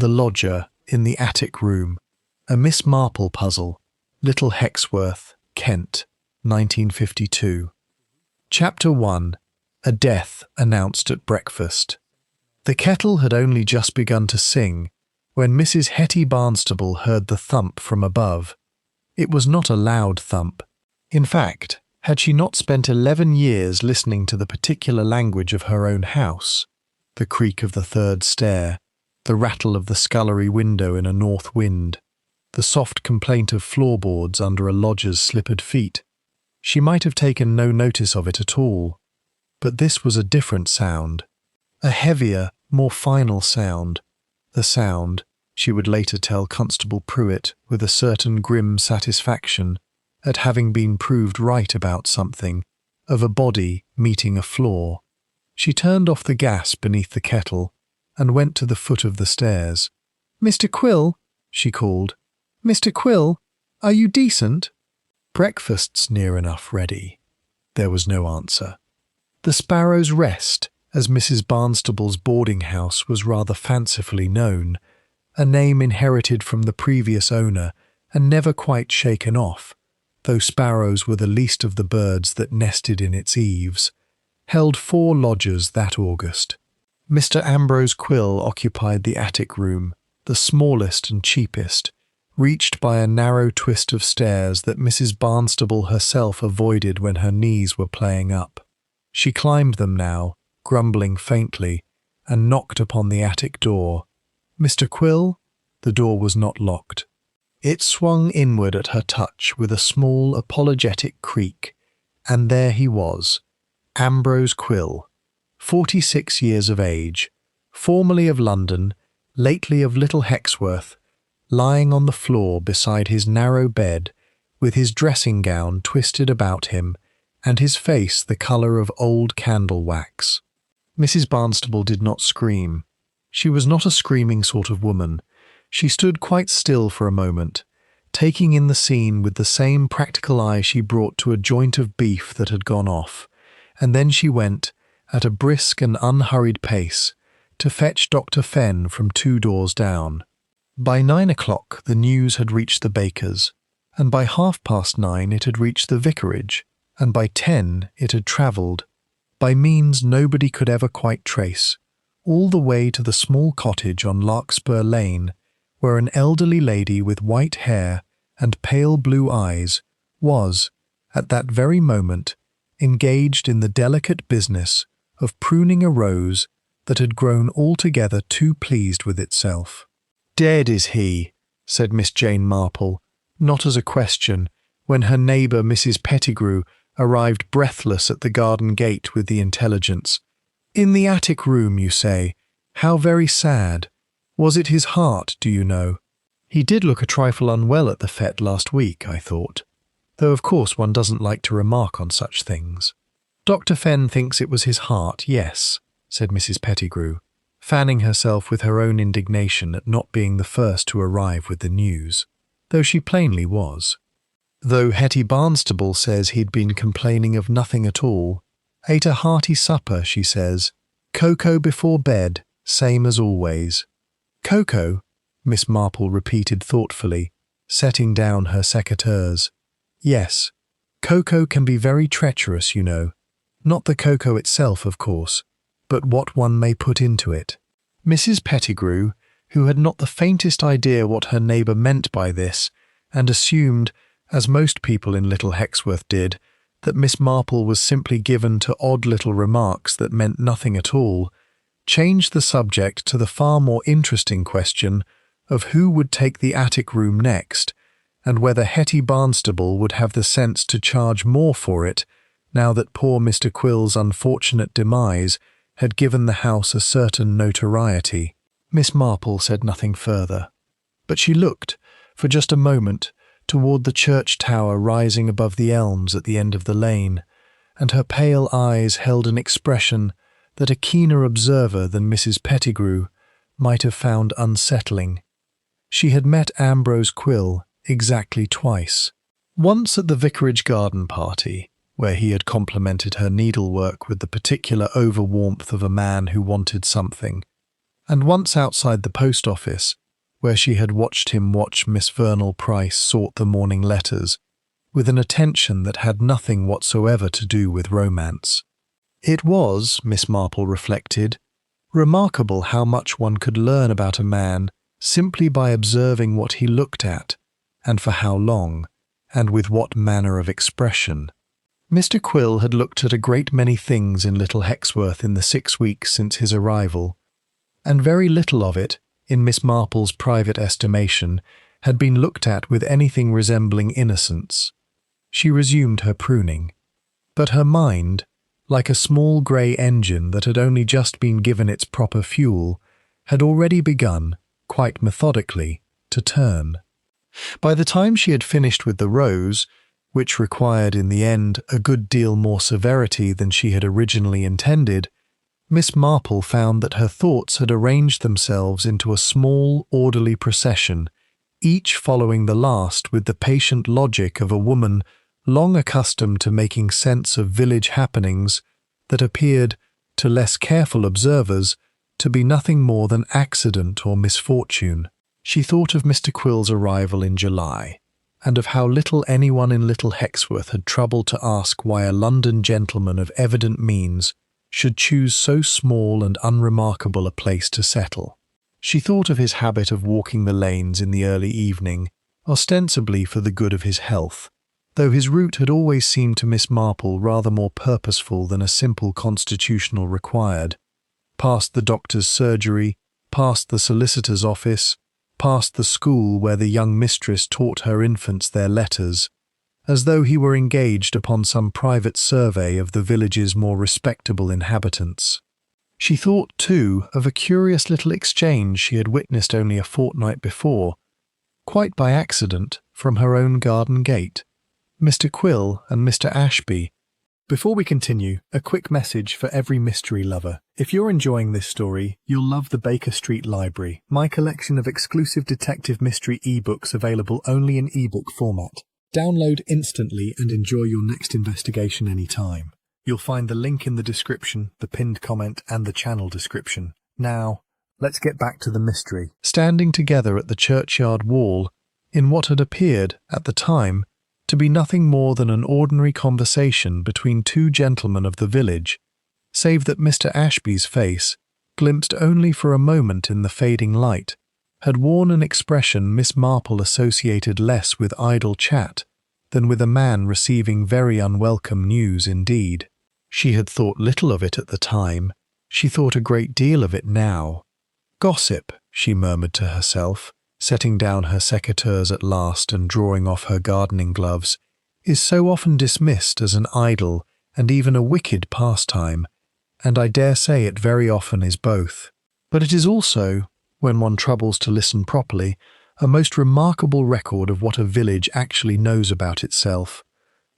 The Lodger in the Attic Room, a Miss Marple puzzle, Little Hexworth, Kent, 1952. Chapter 1. A Death Announced at Breakfast. The kettle had only just begun to sing when Mrs. Hetty Barnstable heard the thump from above. It was not a loud thump. In fact, had she not spent 11 years listening to the particular language of her own house, the creak of the third stair, the rattle of the scullery window in a north wind, the soft complaint of floorboards under a lodger's slippered feet, she might have taken no notice of it at all. But this was a different sound, a heavier, more final sound, the sound, she would later tell Constable Pruitt with a certain grim satisfaction at having been proved right about something, of a body meeting a floor. She turned off the gas beneath the kettle and went to the foot of the stairs. "Mr. Quill," she called. "Mr. Quill, are you decent?" "Breakfast's near enough ready." There was no answer. The Sparrow's Rest, as Mrs. Barnstable's boarding-house was rather fancifully known, a name inherited from the previous owner and never quite shaken off, though sparrows were the least of the birds that nested in its eaves, held 4 lodgers that August. Mr. Ambrose Quill occupied the attic room, the smallest and cheapest, reached by a narrow twist of stairs that Mrs. Barnstable herself avoided when her knees were playing up. She climbed them now, grumbling faintly, and knocked upon the attic door. "Mr. Quill?" The door was not locked. It swung inward at her touch with a small, apologetic creak, and there he was, Ambrose Quill, 46 years of age, formerly of London, lately of Little Hexworth, lying on the floor beside his narrow bed, with his dressing-gown twisted about him, and his face the colour of old candle wax. Mrs. Barnstable did not scream. She was not a screaming sort of woman. She stood quite still for a moment, taking in the scene with the same practical eye she brought to a joint of beef that had gone off, and then she went, at a brisk and unhurried pace, to fetch Dr. Fenn from 2 doors down. By 9 o'clock the news had reached the bakers, and by 9:30 it had reached the vicarage, and by 10 it had travelled, by means nobody could ever quite trace, all the way to the small cottage on Larkspur Lane, where an elderly lady with white hair and pale blue eyes was, at that very moment, engaged in the delicate business of pruning a rose that had grown altogether too pleased with itself. "Dead is he," said Miss Jane Marple, not as a question, when her neighbour Mrs. Pettigrew arrived breathless at the garden gate with the intelligence. "In the attic room, you say? How very sad. Was it his heart, do you know? He did look a trifle unwell at the fête last week, I thought, though of course one doesn't like to remark on such things." "Dr. Fenn thinks it was his heart, yes," said Mrs. Pettigrew, fanning herself with her own indignation at not being the first to arrive with the news, though she plainly was. "Though Hetty Barnstable says he'd been complaining of nothing at all. Ate a hearty supper, she says. Cocoa before bed, same as always." "Cocoa?" Miss Marple repeated thoughtfully, setting down her secateurs. "Yes, cocoa can be very treacherous, you know. Not the cocoa itself, of course, but what one may put into it." Mrs. Pettigrew, who had not the faintest idea what her neighbour meant by this, and assumed, as most people in Little Hexworth did, that Miss Marple was simply given to odd little remarks that meant nothing at all, changed the subject to the far more interesting question of who would take the attic room next, and whether Hetty Barnstable would have the sense to charge more for it, now that poor Mr. Quill's unfortunate demise had given the house a certain notoriety. Miss Marple said nothing further, but she looked, for just a moment, toward the church tower rising above the elms at the end of the lane, and her pale eyes held an expression that a keener observer than Mrs. Pettigrew might have found unsettling. She had met Ambrose Quill exactly twice. Once at the vicarage garden party, where he had complimented her needlework with the particular over-warmth of a man who wanted something, And once outside the post office, where she had watched him watch Miss Vernal Price sort the morning letters, with an attention that had nothing whatsoever to do with romance. It was, Miss Marple reflected, remarkable how much one could learn about a man simply by observing what he looked at, and for how long, and with what manner of expression. Mr. Quill had looked at a great many things in Little Hexworth in the 6 weeks since his arrival, and very little of it, in Miss Marple's private estimation, had been looked at with anything resembling innocence. She resumed her pruning. But her mind, like a small grey engine that had only just been given its proper fuel, had already begun, quite methodically, to turn. By the time she had finished with the rose, which required in the end a good deal more severity than she had originally intended, Miss Marple found that her thoughts had arranged themselves into a small, orderly procession, each following the last with the patient logic of a woman long accustomed to making sense of village happenings that appeared, to less careful observers, to be nothing more than accident or misfortune. She thought of Mr. Quill's arrival in July, and of how little anyone in Little Hexworth had troubled to ask why a London gentleman of evident means should choose so small and unremarkable a place to settle. She thought of his habit of walking the lanes in the early evening, ostensibly for the good of his health, though his route had always seemed to Miss Marple rather more purposeful than a simple constitutional required, past the doctor's surgery, past the solicitor's office, past the school where the young mistress taught her infants their letters, as though he were engaged upon some private survey of the village's more respectable inhabitants. She thought, too, of a curious little exchange she had witnessed only a fortnight before, quite by accident, from her own garden gate. Mr. Quill and Mr. Ashby. Before we continue, a quick message for every mystery lover. If you're enjoying this story, you'll love the Baker Street Library, my collection of exclusive detective mystery ebooks available only in ebook format. Download instantly and enjoy your next investigation anytime. You'll find the link in the description, the pinned comment, and the channel description. Now, let's get back to the mystery. Standing together at the churchyard wall, in what had appeared, at the time, to be nothing more than an ordinary conversation between two gentlemen of the village, save that Mr. Ashby's face, glimpsed only for a moment in the fading light, had worn an expression Miss Marple associated less with idle chat than with a man receiving very unwelcome news indeed. She had thought little of it at the time, she thought a great deal of it now. Gossip, she murmured to herself, setting down her secateurs at last and drawing off her gardening gloves, is so often dismissed as an idle and even a wicked pastime, and I dare say it very often is both. But it is also, when one troubles to listen properly, a most remarkable record of what a village actually knows about itself,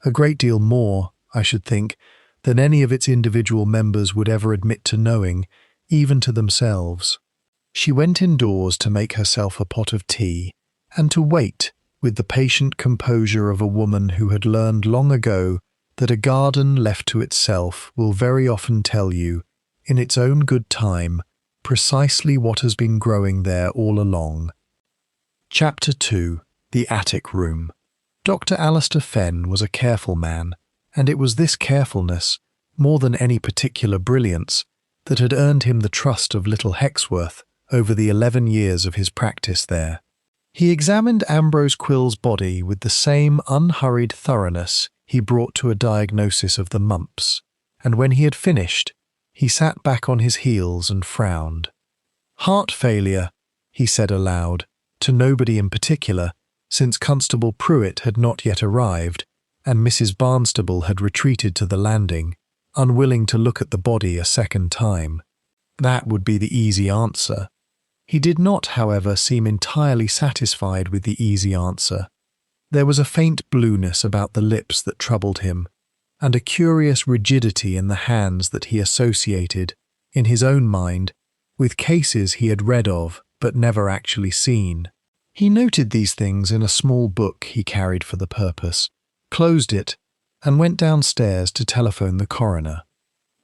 a great deal more, I should think, than any of its individual members would ever admit to knowing, even to themselves. She went indoors to make herself a pot of tea, and to wait with the patient composure of a woman who had learned long ago that a garden left to itself will very often tell you, in its own good time, precisely what has been growing there all along. Chapter 2. The Attic Room. Dr. Alistair Fenn was a careful man, and it was this carefulness, more than any particular brilliance, that had earned him the trust of Little Hexworth over the 11 years of his practice there. He examined Ambrose Quill's body with the same unhurried thoroughness he brought to a diagnosis of the mumps, and when he had finished, he sat back on his heels and frowned. "Heart failure," he said aloud, to nobody in particular, since Constable Pruitt had not yet arrived, and Mrs. Barnstable had retreated to the landing, unwilling to look at the body a second time. That would be the easy answer. He did not, however, seem entirely satisfied with the easy answer. There was a faint blueness about the lips that troubled him, and a curious rigidity in the hands that he associated, in his own mind, with cases he had read of but never actually seen. He noted these things in a small book he carried for the purpose, closed it, and went downstairs to telephone the coroner.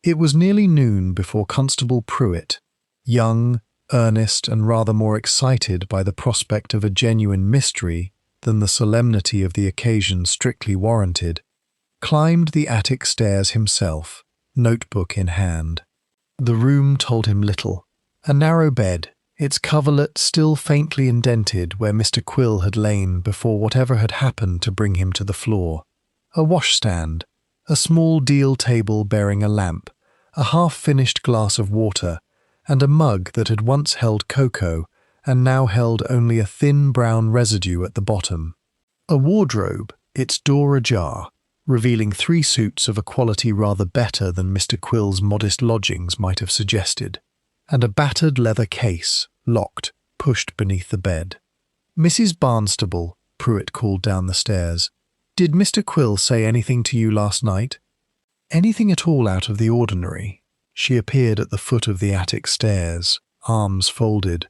It was nearly noon before Constable Pruitt, young, earnest and rather more excited by the prospect of a genuine mystery than the solemnity of the occasion strictly warranted, climbed the attic stairs himself, notebook in hand. The room told him little. A narrow bed, its coverlet still faintly indented where Mr. Quill had lain before whatever had happened to bring him to the floor. A washstand, a small deal table bearing a lamp, a half-finished glass of water, and a mug that had once held cocoa and now held only a thin brown residue at the bottom. A wardrobe, its door ajar, revealing 3 suits of a quality rather better than Mr. Quill's modest lodgings might have suggested, and a battered leather case, locked, pushed beneath the bed. "Mrs. Barnstable," Pruitt called down the stairs, "did Mr. Quill say anything to you last night?" Anything at all out of the ordinary. She appeared at the foot of the attic stairs, arms folded,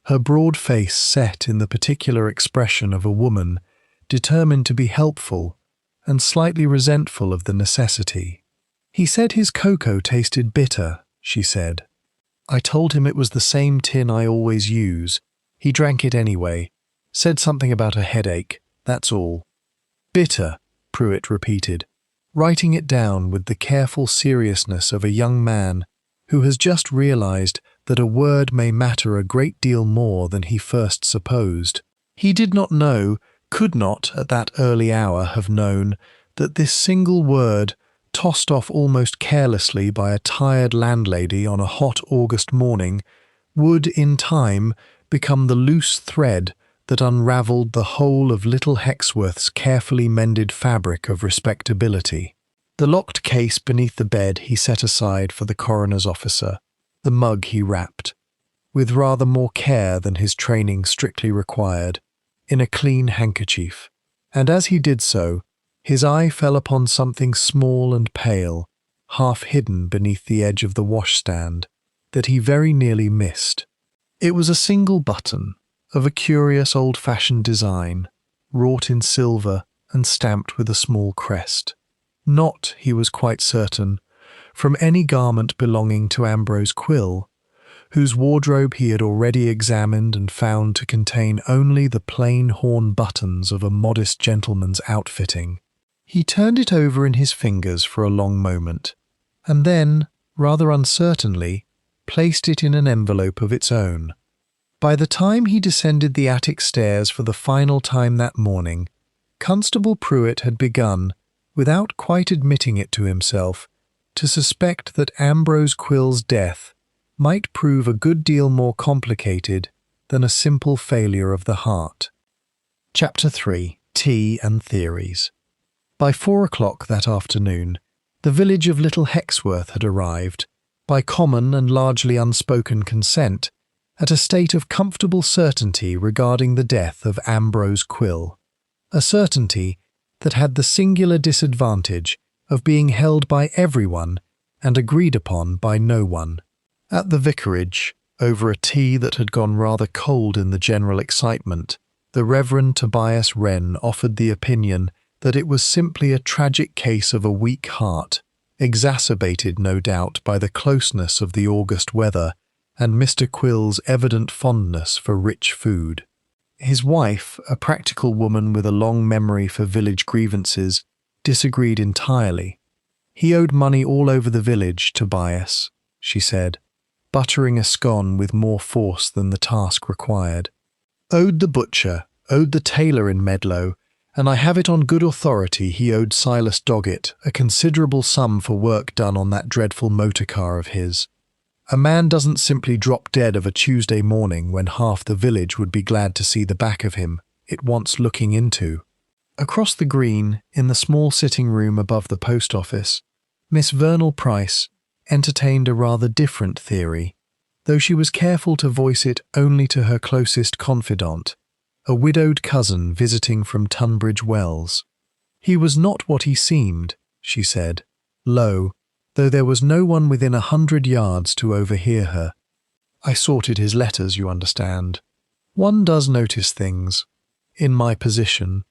her broad face set in the particular expression of a woman determined to be helpful and slightly resentful of the necessity. "He said his cocoa tasted bitter," she said. "I told him it was the same tin I always use. He drank it anyway. Said something about a headache, that's all." "Bitter," Pruitt repeated, writing it down with the careful seriousness of a young man who has just realized that a word may matter a great deal more than he first supposed. He did not know, could not at that early hour have known, that this single word, tossed off almost carelessly by a tired landlady on a hot August morning, would in time become the loose thread that unravelled the whole of little Hexworth's carefully mended fabric of respectability. The locked case beneath the bed he set aside for the coroner's officer, the mug he wrapped, with rather more care than his training strictly required, in a clean handkerchief, and as he did so, his eye fell upon something small and pale, half hidden beneath the edge of the washstand, that he very nearly missed. It was a single button, of a curious old-fashioned design, wrought in silver and stamped with a small crest. Not, he was quite certain, from any garment belonging to Ambrose Quill, whose wardrobe he had already examined and found to contain only the plain horn buttons of a modest gentleman's outfitting. He turned it over in his fingers for a long moment, and then, rather uncertainly, placed it in an envelope of its own. By the time he descended the attic stairs for the final time that morning, Constable Pruitt had begun, without quite admitting it to himself, to suspect that Ambrose Quill's death might prove a good deal more complicated than a simple failure of the heart. Chapter 3. Tea and Theories. By 4 o'clock that afternoon, the village of Little Hexworth had arrived, by common and largely unspoken consent, at a state of comfortable certainty regarding the death of Ambrose Quill, a certainty that had the singular disadvantage of being held by everyone and agreed upon by no one. At the vicarage, over a tea that had gone rather cold in the general excitement, the Reverend Tobias Wren offered the opinion that it was simply a tragic case of a weak heart, exacerbated no doubt by the closeness of the August weather and Mr. Quill's evident fondness for rich food. His wife, a practical woman with a long memory for village grievances, disagreed entirely. He owed money all over the village, Tobias, she said, buttering a scone with more force than the task required. Owed the butcher, owed the tailor in Medlow, and I have it on good authority he owed Silas Doggett a considerable sum for work done on that dreadful motor car of his. A man doesn't simply drop dead of a Tuesday morning when half the village would be glad to see the back of him it wants looking into. Across the green, in the small sitting room above the post office, Miss Vernal Price entertained a rather different theory, though she was careful to voice it only to her closest confidant, a widowed cousin visiting from Tunbridge Wells. He was not what he seemed, she said, low, though there was no one within 100 yards to overhear her. I sorted his letters, you understand. One does notice things, in my position,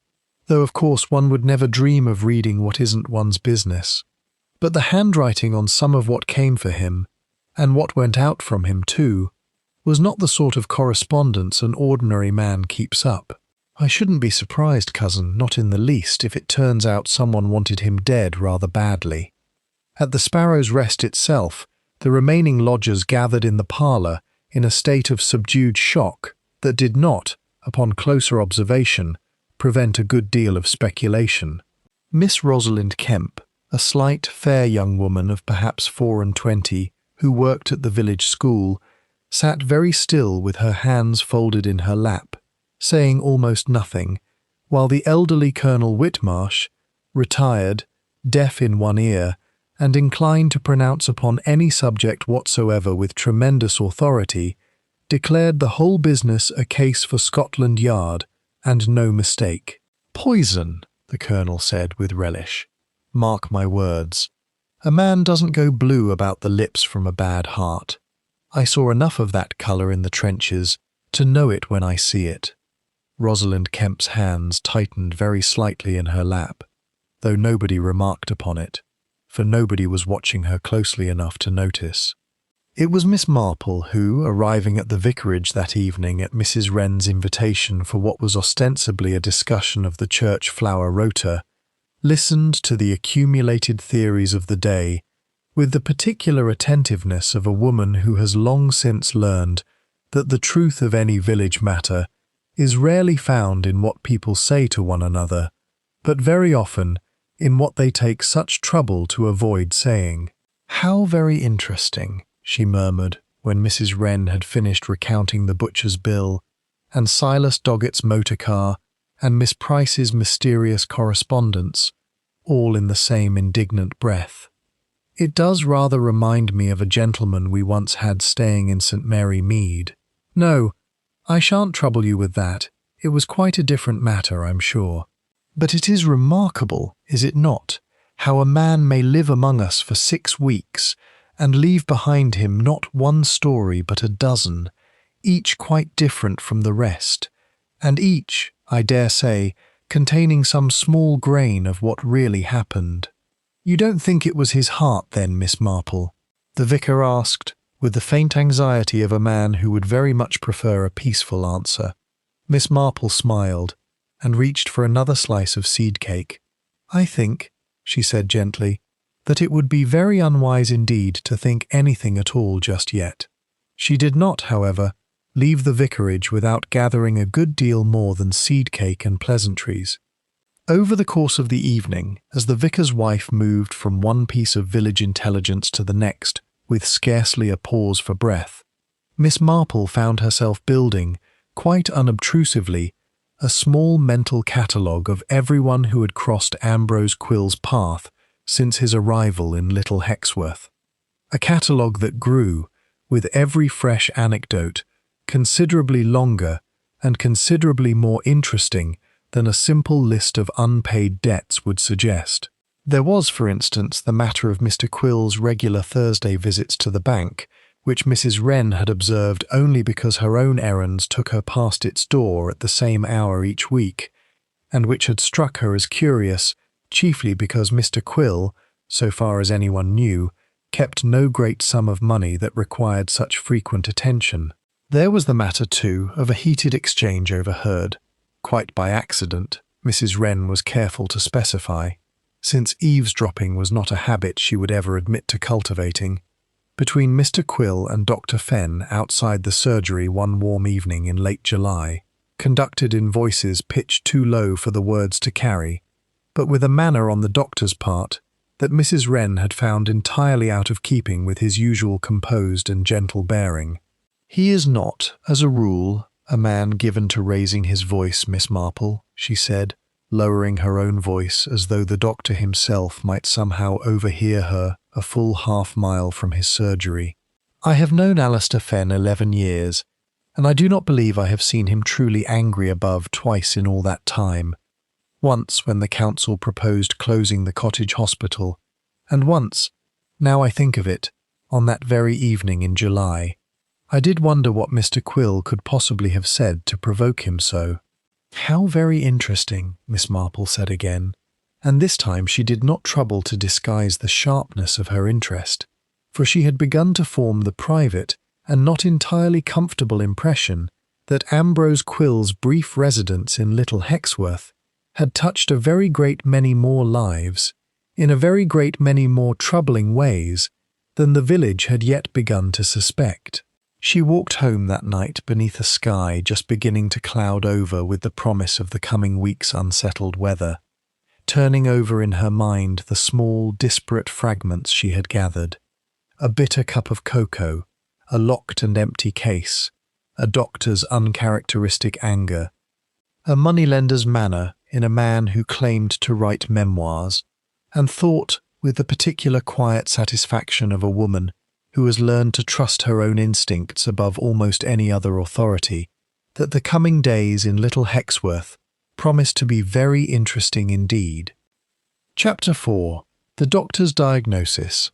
though of course one would never dream of reading what isn't one's business. But the handwriting on some of what came for him, and what went out from him too, was not the sort of correspondence an ordinary man keeps up. I shouldn't be surprised, cousin, not in the least, if it turns out someone wanted him dead rather badly. At the Sparrow's Rest itself, the remaining lodgers gathered in the parlour in a state of subdued shock that did not, upon closer observation, prevent a good deal of speculation. Miss Rosalind Kemp, a slight, fair young woman of perhaps 24, who worked at the village school, sat very still with her hands folded in her lap, saying almost nothing, while the elderly Colonel Whitmarsh, retired, deaf in one ear, and inclined to pronounce upon any subject whatsoever with tremendous authority, declared the whole business a case for Scotland Yard, and no mistake. "Poison," the Colonel said with relish. "Mark my words. A man doesn't go blue about the lips from a bad heart. I saw enough of that colour in the trenches to know it when I see it." Rosalind Kemp's hands tightened very slightly in her lap, though nobody remarked upon it, for nobody was watching her closely enough to notice. It was Miss Marple who, arriving at the vicarage that evening at Mrs. Wren's invitation for what was ostensibly a discussion of the church flower rota, listened to the accumulated theories of the day with the particular attentiveness of a woman who has long since learned that the truth of any village matter is rarely found in what people say to one another, but very often in what they take such trouble to avoid saying. "How very interesting," she murmured when Mrs. Wren had finished recounting the butcher's bill, and Silas Doggett's motor car, and Miss Price's mysterious correspondence, all in the same indignant breath. "It does rather remind me of a gentleman we once had staying in St. Mary Mead. No, I shan't trouble you with that. It was quite a different matter, I'm sure. But it is remarkable, is it not, how a man may live among us for 6 weeks and leave behind him not one story but a dozen, each quite different from the rest, and each, I dare say, containing some small grain of what really happened." "You don't think it was his heart, then, Miss Marple?" the vicar asked, with the faint anxiety of a man who would very much prefer a peaceful answer. Miss Marple smiled, and reached for another slice of seed cake. "I think," she said gently, "that it would be very unwise indeed to think anything at all just yet." She did not, however, leave the vicarage without gathering a good deal more than seed cake and pleasantries. Over the course of the evening, as the vicar's wife moved from one piece of village intelligence to the next, with scarcely a pause for breath, Miss Marple found herself building, quite unobtrusively, a small mental catalogue of everyone who had crossed Ambrose Quill's path since his arrival in Little Hexworth. A catalogue that grew, with every fresh anecdote, considerably longer and considerably more interesting than a simple list of unpaid debts would suggest. There was, for instance, the matter of Mr. Quill's regular Thursday visits to the bank, which Mrs. Wren had observed only because her own errands took her past its door at the same hour each week, and which had struck her as curious, chiefly because Mr. Quill, so far as anyone knew, kept no great sum of money that required such frequent attention. There was the matter, too, of a heated exchange overheard, quite by accident, Mrs. Wren was careful to specify, since eavesdropping was not a habit she would ever admit to cultivating, between Mr. Quill and Dr. Fenn outside the surgery one warm evening in late July, conducted in voices pitched too low for the words to carry, but with a manner on the doctor's part that Mrs. Wren had found entirely out of keeping with his usual composed and gentle bearing. "He is not, as a rule, a man given to raising his voice, Miss Marple," she said, lowering her own voice as though the doctor himself might somehow overhear her a full half-mile from his surgery. "I have known Alistair Fenn 11 years, and I do not believe I have seen him truly angry above twice in all that time. Once when the council proposed closing the cottage hospital, and once, now I think of it, on that very evening in July. I did wonder what Mr. Quill could possibly have said to provoke him so." "How very interesting," Miss Marple said again, and this time she did not trouble to disguise the sharpness of her interest, for she had begun to form the private and not entirely comfortable impression that Ambrose Quill's brief residence in Little Hexworth had touched a very great many more lives, in a very great many more troubling ways than the village had yet begun to suspect. She walked home that night beneath a sky just beginning to cloud over with the promise of the coming week's unsettled weather, turning over in her mind the small, disparate fragments she had gathered: a bitter cup of cocoa, a locked and empty case, a doctor's uncharacteristic anger, a moneylender's manner in a man who claimed to write memoirs, and thought, with the particular quiet satisfaction of a woman who has learned to trust her own instincts above almost any other authority, that the coming days in Little Hexworth promised to be very interesting indeed. Chapter 4. The Doctor's Diagnosis.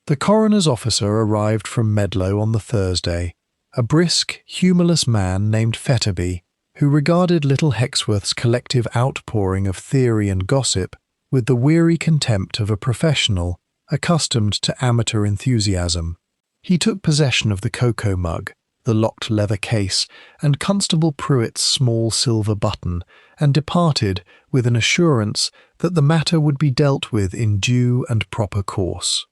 The coroner's officer arrived from Medlow on the Thursday, a brisk, humourless man named Fetterby, who regarded Little Hexworth's collective outpouring of theory and gossip with the weary contempt of a professional accustomed to amateur enthusiasm. He took possession of the cocoa mug, the locked leather case, and Constable Pruitt's small silver button, and departed with an assurance that the matter would be dealt with in due and proper course.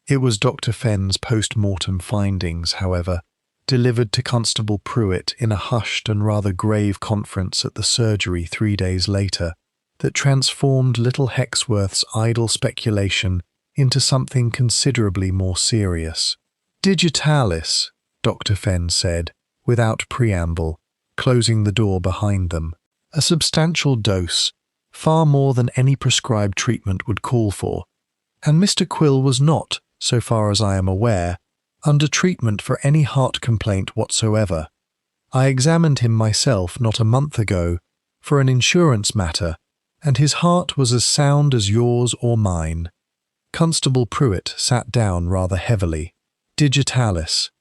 It was Dr. Fenn's post-mortem findings, however, delivered to Constable Pruitt in a hushed and rather grave conference at the surgery 3 days later, that transformed Little Hexworth's idle speculation into something considerably more serious. Digitalis, Dr. Fenn said, without preamble, closing the door behind them. A substantial dose, far more than any prescribed treatment would call for, and Mr. Quill was not, so far as I am aware, under treatment for any heart complaint whatsoever. I examined him myself not a month ago for an insurance matter, and his heart was as sound as yours or mine. Constable Pruitt sat down rather heavily. Digitalis.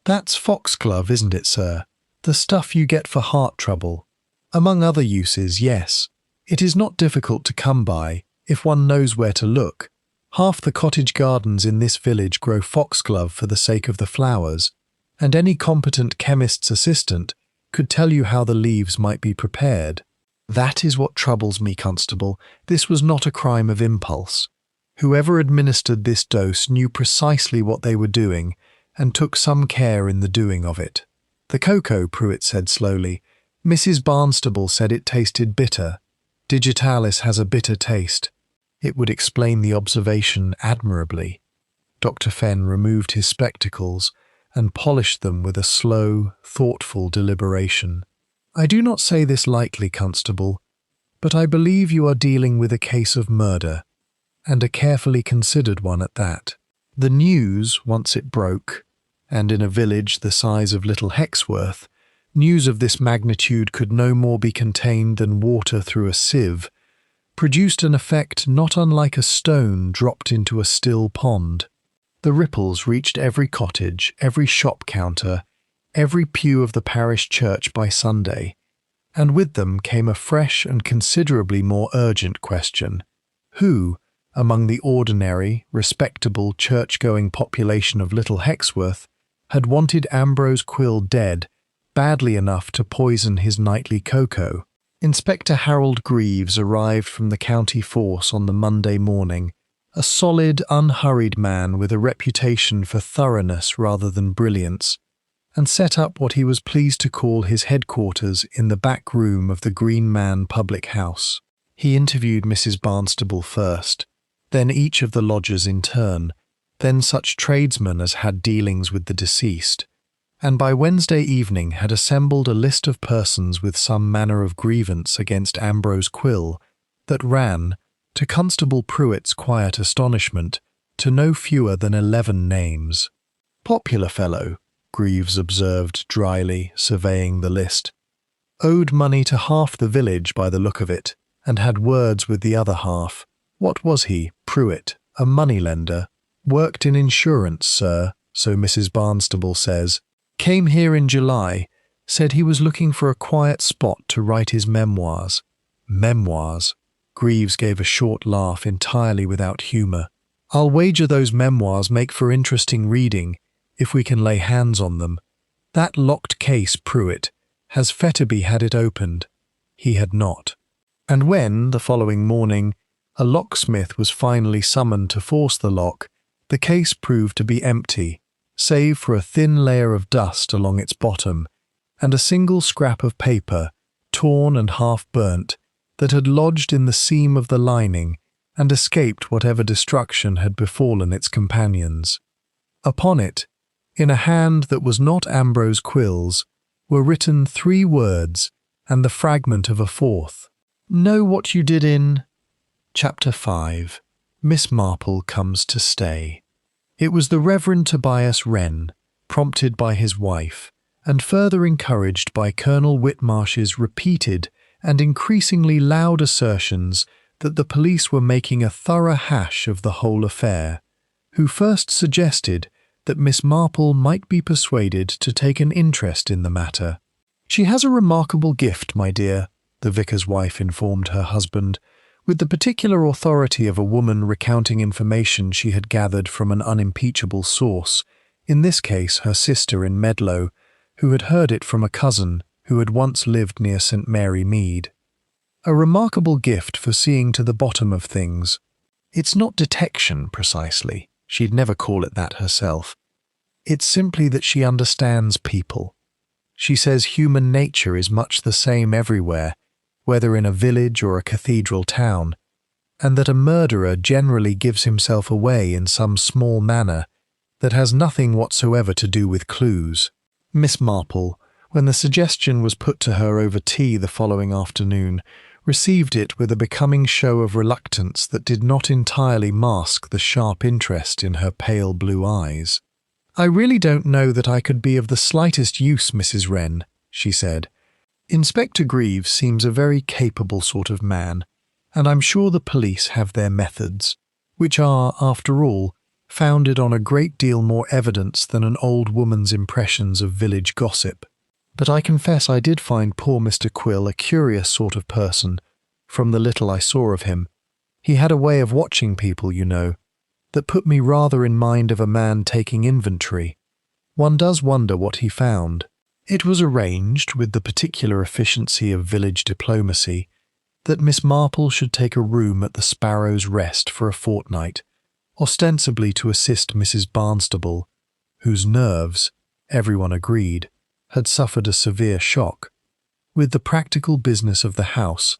That's foxglove, isn't it, sir? The stuff you get for heart trouble. Among other uses, yes. It is not difficult to come by, if one knows where to look. Half the cottage gardens in this village grow foxglove for the sake of the flowers, and any competent chemist's assistant could tell you how the leaves might be prepared. That is what troubles me, Constable. This was not a crime of impulse. Whoever administered this dose knew precisely what they were doing, and took some care in the doing of it. The cocoa, Pruitt said slowly. Mrs. Barnstable said it tasted bitter. Digitalis has a bitter taste. It would explain the observation admirably. Dr. Fenn removed his spectacles and polished them with a slow, thoughtful deliberation. I do not say this lightly, Constable, but I believe you are dealing with a case of murder, and a carefully considered one at that. The news, once it broke, and in a village the size of Little Hexworth, news of this magnitude could no more be contained than water through a sieve, produced an effect not unlike a stone dropped into a still pond. The ripples reached every cottage, every shop counter, every pew of the parish church by Sunday, and with them came a fresh and considerably more urgent question: who, among the ordinary, respectable, church-going population of Little Hexworth, had wanted Ambrose Quill dead badly enough to poison his nightly cocoa? Inspector Harold Greaves arrived from the county force on the Monday morning, a solid, unhurried man with a reputation for thoroughness rather than brilliance, and set up what he was pleased to call his headquarters in the back room of the Green Man public house. He interviewed Mrs. Barnstable first, then each of the lodgers in turn, then such tradesmen as had dealings with the deceased, and by Wednesday evening had assembled a list of persons with some manner of grievance against Ambrose Quill that ran, to Constable Pruitt's quiet astonishment, to no fewer than 11 names. Popular fellow, Greaves observed dryly, surveying the list. Owed money to half the village by the look of it, and had words with the other half. What was he, Pruitt? A moneylender? Worked in insurance, sir, so Mrs. Barnstable says. Came here in July, said he was looking for a quiet spot to write his memoirs. Memoirs? Greaves gave a short laugh entirely without humour. I'll wager those memoirs make for interesting reading, if we can lay hands on them. That locked case, Pruitt, has Fetterby had it opened? He had not. And when, the following morning, a locksmith was finally summoned to force the lock, the case proved to be empty, save for a thin layer of dust along its bottom, and a single scrap of paper, torn and half-burnt, that had lodged in the seam of the lining and escaped whatever destruction had befallen its companions. Upon it, in a hand that was not Ambrose Quill's, were written 3 words and the fragment of a 4th. Know what you did in... Chapter 5. Miss Marple Comes to Stay. It was the Reverend Tobias Wren, prompted by his wife, and further encouraged by Colonel Whitmarsh's repeated and increasingly loud assertions that the police were making a thorough hash of the whole affair, who first suggested that Miss Marple might be persuaded to take an interest in the matter. "She has a remarkable gift, my dear," the vicar's wife informed her husband, with the particular authority of a woman recounting information she had gathered from an unimpeachable source, in this case her sister in Medlow, who had heard it from a cousin who had once lived near St. Mary Mead. "A remarkable gift for seeing to the bottom of things. It's not detection, precisely. She'd never call it that herself. It's simply that she understands people. She says human nature is much the same everywhere, whether in a village or a cathedral town, and that a murderer generally gives himself away in some small manner that has nothing whatsoever to do with clues." Miss Marple, when the suggestion was put to her over tea the following afternoon, received it with a becoming show of reluctance that did not entirely mask the sharp interest in her pale blue eyes. "I really don't know that I could be of the slightest use, Mrs. Wren," she said. "Inspector Greaves seems a very capable sort of man, and I'm sure the police have their methods, which are, after all, founded on a great deal more evidence than an old woman's impressions of village gossip. But I confess I did find poor Mr. Quill a curious sort of person, from the little I saw of him. He had a way of watching people, you know, that put me rather in mind of a man taking inventory. One does wonder what he found." It was arranged, with the particular efficiency of village diplomacy, that Miss Marple should take a room at the Sparrow's Rest for a fortnight, ostensibly to assist Mrs. Barnstable, whose nerves, everyone agreed, had suffered a severe shock, with the practical business of the house,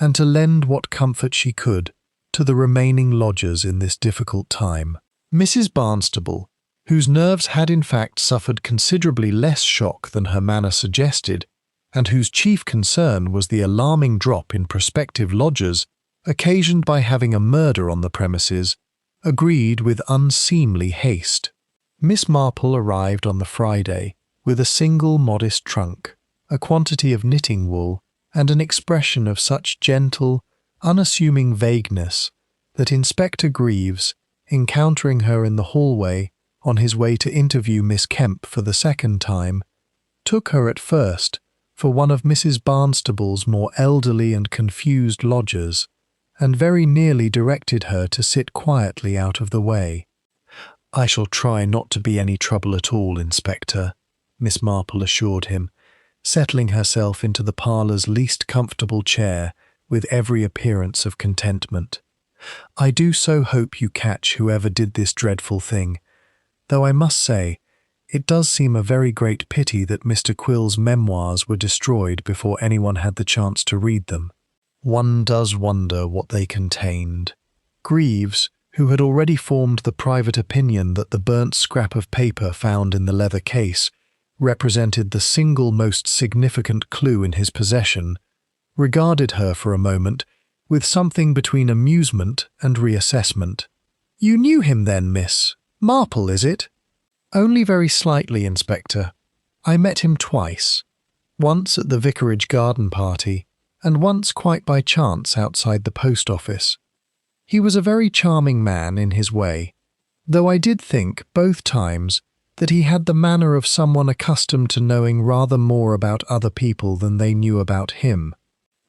and to lend what comfort she could to the remaining lodgers in this difficult time. Mrs. Barnstable, whose nerves had in fact suffered considerably less shock than her manner suggested, and whose chief concern was the alarming drop in prospective lodgers occasioned by having a murder on the premises, agreed with unseemly haste. Miss Marple arrived on the Friday with a single modest trunk, a quantity of knitting wool, and an expression of such gentle, unassuming vagueness that Inspector Greaves, encountering her in the hallway on his way to interview Miss Kemp for the second time, took her at first for one of Mrs. Barnstable's more elderly and confused lodgers, and very nearly directed her to sit quietly out of the way. "I shall try not to be any trouble at all, Inspector," Miss Marple assured him, settling herself into the parlour's least comfortable chair with every appearance of contentment. "I do so hope you catch whoever did this dreadful thing, though I must say, it does seem a very great pity that Mr. Quill's memoirs were destroyed before anyone had the chance to read them. One does wonder what they contained." Greaves, who had already formed the private opinion that the burnt scrap of paper found in the leather case represented the single most significant clue in his possession, regarded her for a moment with something between amusement and reassessment. "You knew him then, Miss Marple, is it?" "Only very slightly, Inspector. I met him twice, once at the vicarage garden party, and once quite by chance outside the post office. He was a very charming man in his way, though I did think, both times, that he had the manner of someone accustomed to knowing rather more about other people than they knew about him.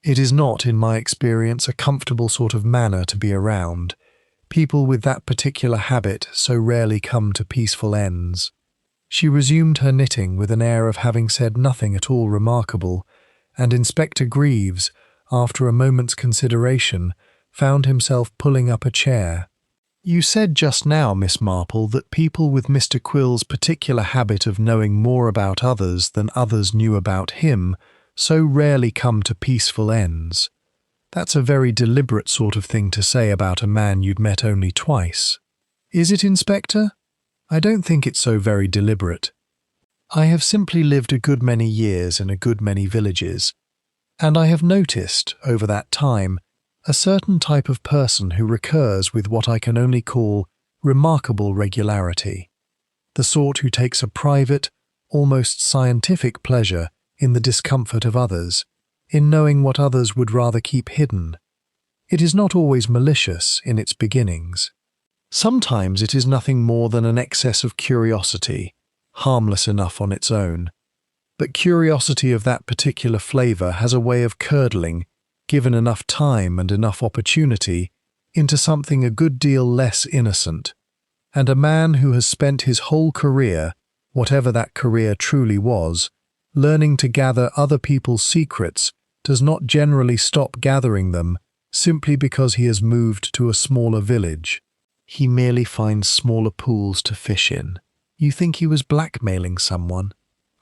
It is not, in my experience, a comfortable sort of manner to be around. People with that particular habit so rarely come to peaceful ends." She resumed her knitting with an air of having said nothing at all remarkable, and Inspector Greaves, after a moment's consideration, found himself pulling up a chair. "You said just now, Miss Marple, that people with Mr. Quill's particular habit of knowing more about others than others knew about him so rarely come to peaceful ends. That's a very deliberate sort of thing to say about a man you'd met only twice. Is it, Inspector? I don't think it's so very deliberate. I have simply lived a good many years in a good many villages, and I have noticed, over that time, a certain type of person who recurs with what I can only call remarkable regularity, the sort who takes a private, almost scientific pleasure in the discomfort of others, in knowing what others would rather keep hidden. It is not always malicious in its beginnings. Sometimes it is nothing more than an excess of curiosity, harmless enough on its own. But curiosity of that particular flavour has a way of curdling, given enough time and enough opportunity, into something a good deal less innocent. And a man who has spent his whole career, whatever that career truly was, learning to gather other people's secrets does not generally stop gathering them simply because he has moved to a smaller village. He merely finds smaller pools to fish in. You think he was blackmailing someone?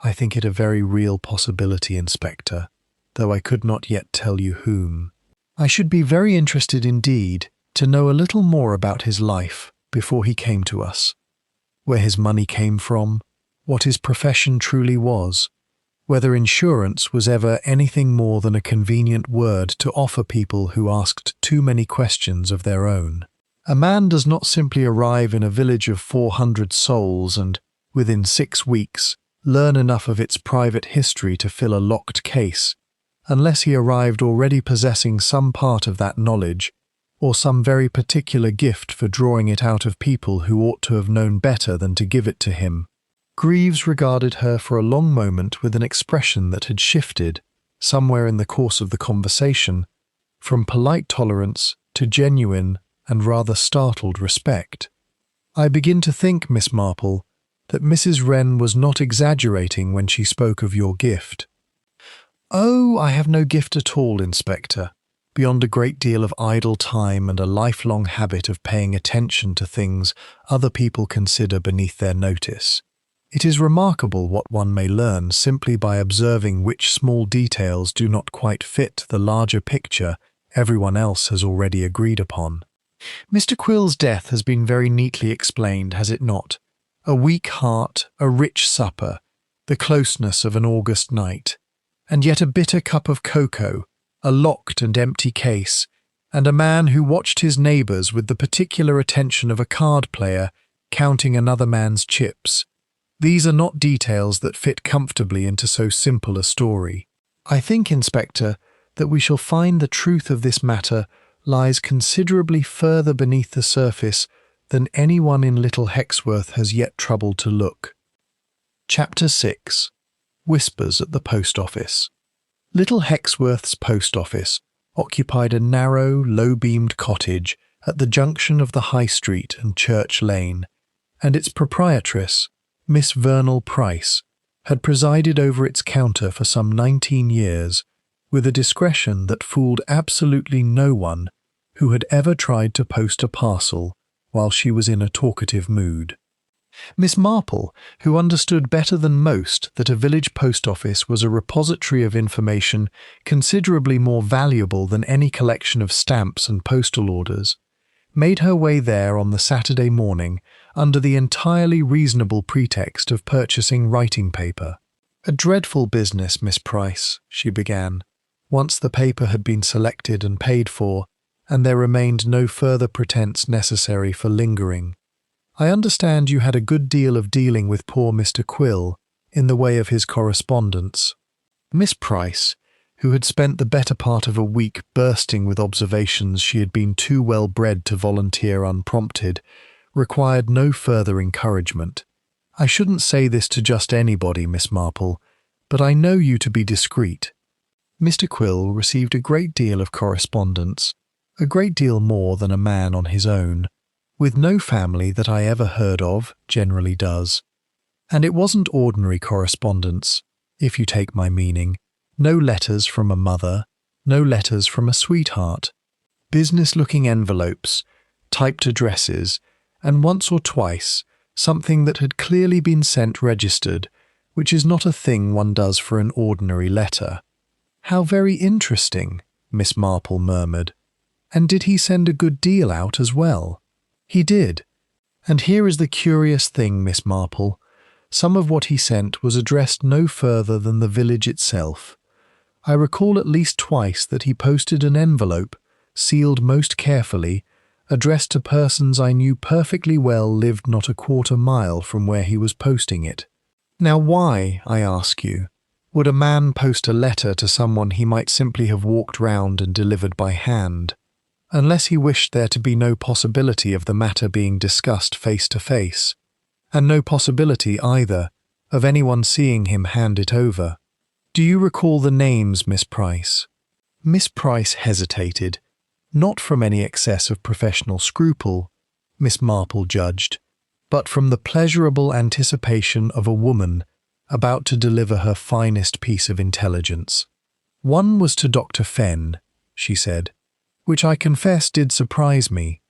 I think it a very real possibility, Inspector, though I could not yet tell you whom. I should be very interested indeed to know a little more about his life before he came to us, where his money came from, what his profession truly was, whether insurance was ever anything more than a convenient word to offer people who asked too many questions of their own. A man does not simply arrive in a village of 400 souls and, within 6 weeks, learn enough of its private history to fill a locked case, unless he arrived already possessing some part of that knowledge, or some very particular gift for drawing it out of people who ought to have known better than to give it to him. Greaves regarded her for a long moment with an expression that had shifted, somewhere in the course of the conversation, from polite tolerance to genuine and rather startled respect. I begin to think, Miss Marple, that Mrs. Wren was not exaggerating when she spoke of your gift. Oh, I have no gift at all, Inspector, beyond a great deal of idle time and a lifelong habit of paying attention to things other people consider beneath their notice. It is remarkable what one may learn simply by observing which small details do not quite fit the larger picture everyone else has already agreed upon. Mr. Quill's death has been very neatly explained, has it not? A weak heart, a rich supper, the closeness of an August night, and yet a bitter cup of cocoa, a locked and empty case, and a man who watched his neighbours with the particular attention of a card player counting another man's chips. These are not details that fit comfortably into so simple a story. I think, Inspector, that we shall find the truth of this matter lies considerably further beneath the surface than anyone in Little Hexworth has yet troubled to look. Chapter 6. Whispers at the Post Office. Little Hexworth's post office occupied a narrow, low-beamed cottage at the junction of the High Street and Church Lane, and its proprietress, Miss Vernal Price, had presided over its counter for some 19 years, with a discretion that fooled absolutely no one who had ever tried to post a parcel while she was in a talkative mood. Miss Marple, who understood better than most that a village post office was a repository of information considerably more valuable than any collection of stamps and postal orders, made her way there on the Saturday morning under the entirely reasonable pretext of purchasing writing paper. "A dreadful business, Miss Price," she began, once the paper had been selected and paid for, and there remained no further pretence necessary for lingering. "I understand you had a good deal of dealing with poor Mr. Quill in the way of his correspondence." Miss Price, who had spent the better part of a week bursting with observations she had been too well bred to volunteer unprompted, required no further encouragement. "I shouldn't say this to just anybody, Miss Marple, but I know you to be discreet. Mr. Quill received a great deal of correspondence, a great deal more than a man on his own, with no family that I ever heard of generally does, And it wasn't ordinary correspondence, if you take my meaning. No letters from a mother, no letters from a sweetheart. Business-looking envelopes, typed addresses, and once or twice something that had clearly been sent registered, which is not a thing one does for an ordinary letter. "How very interesting," Miss Marple murmured. "And did he send a good deal out as well?" "He did. And here is the curious thing, Miss Marple. Some of what he sent was addressed no further than the village itself. I recall at least twice that he posted an envelope, sealed most carefully, addressed to persons I knew perfectly well lived not a quarter mile from where he was posting it. Now why, I ask you, would a man post a letter to someone he might simply have walked round and delivered by hand, unless he wished there to be no possibility of the matter being discussed face to face, and no possibility, either, of anyone seeing him hand it over? Do you recall the names, Miss Price?" Miss Price hesitated, not from any excess of professional scruple, Miss Marple judged, but from the pleasurable anticipation of a woman about to deliver her finest piece of intelligence. "One was to Dr. Fenn," she said, "which I confess did surprise me,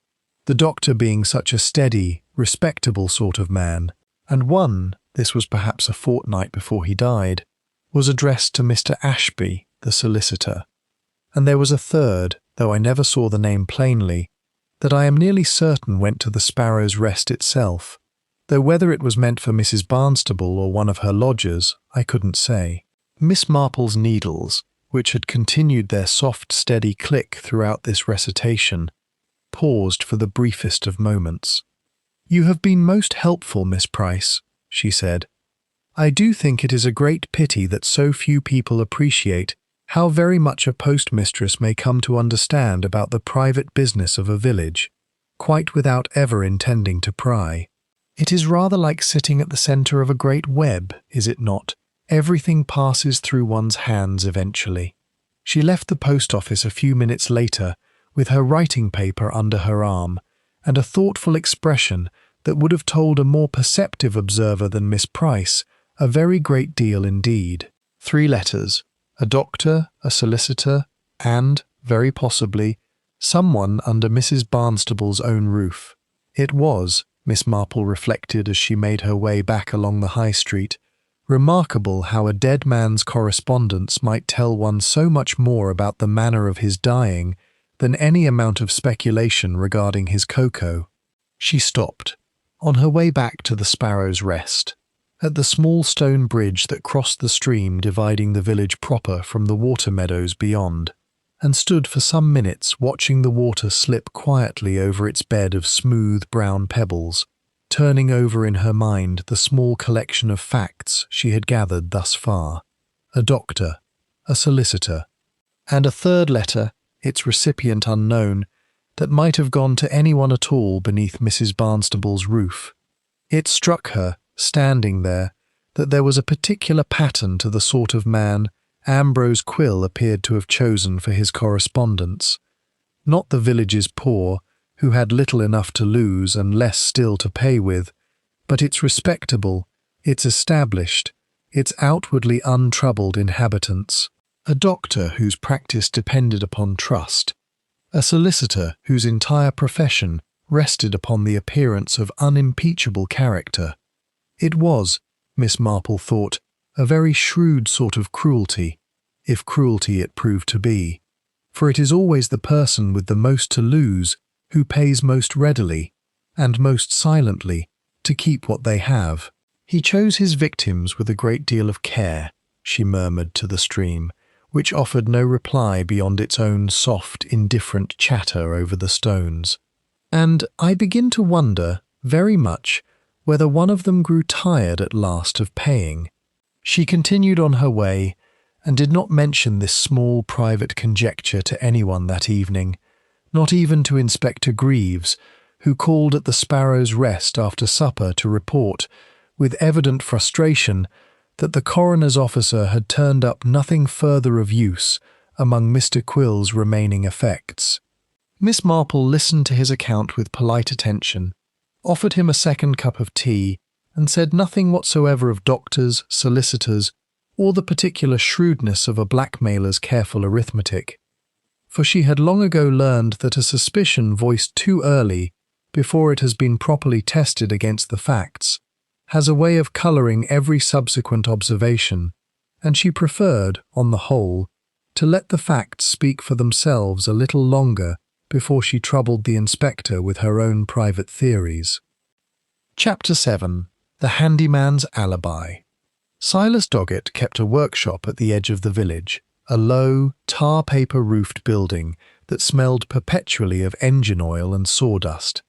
the doctor being such a steady, respectable sort of man, and one, this was perhaps a fortnight before he died, was addressed to Mr. Ashby, the solicitor. And there was a third, though I never saw the name plainly, that I am nearly certain went to the Sparrow's Rest itself, though whether it was meant for Mrs. Barnstable or one of her lodgers, I couldn't say." Miss Marple's needles, which had continued their soft, steady click throughout this recitation, paused for the briefest of moments. "You have been most helpful, Miss Price," she said. "I do think it is a great pity that so few people appreciate how very much a postmistress may come to understand about the private business of a village, quite without ever intending to pry. It is rather like sitting at the centre of a great web, is it not? Everything passes through one's hands eventually." She left the post office a few minutes later with her writing paper under her arm and a thoughtful expression that would have told a more perceptive observer than Miss Price a very great deal indeed. 3 letters. A doctor, a solicitor, and, very possibly, someone under Mrs. Barnstable's own roof. It was, Miss Marple reflected as she made her way back along the High Street, remarkable how a dead man's correspondence might tell one so much more about the manner of his dying than any amount of speculation regarding his cocoa. She stopped, on her way back to the Sparrow's Rest, at the small stone bridge that crossed the stream dividing the village proper from the water meadows beyond, and stood for some minutes watching the water slip quietly over its bed of smooth brown pebbles, turning over in her mind the small collection of facts she had gathered thus far. A doctor, a solicitor, and a third letter, its recipient unknown, that might have gone to anyone at all beneath Mrs. Barnstable's roof. It struck her, standing there, that there was a particular pattern to the sort of man Ambrose Quill appeared to have chosen for his correspondence. Not the village's poor, who had little enough to lose and less still to pay with, but its respectable, its established, its outwardly untroubled inhabitants. A doctor whose practice depended upon trust, a solicitor whose entire profession rested upon the appearance of unimpeachable character. It was, Miss Marple thought, a very shrewd sort of cruelty, if cruelty it proved to be, for it is always the person with the most to lose who pays most readily, and most silently, to keep what they have. "He chose his victims with a great deal of care," she murmured to the stream, which offered no reply beyond its own soft, indifferent chatter over the stones. "And I begin to wonder, very much, whether one of them grew tired at last of paying." She continued on her way, and did not mention this small private conjecture to anyone that evening, not even to Inspector Greaves, who called at the Sparrow's Rest after supper to report, with evident frustration, that the coroner's officer had turned up nothing further of use among Mr. Quill's remaining effects. Miss Marple listened to his account with polite attention, offered him a second cup of tea, and said nothing whatsoever of doctors, solicitors, or the particular shrewdness of a blackmailer's careful arithmetic, for she had long ago learned that a suspicion voiced too early, before it has been properly tested against the facts, has a way of colouring every subsequent observation, and she preferred, on the whole, to let the facts speak for themselves a little longer before she troubled the inspector with her own private theories. Chapter 7. The Handyman's Alibi. Silas Doggett kept a workshop at the edge of the village, a low, tar-paper-roofed building that smelled perpetually of engine oil and sawdust,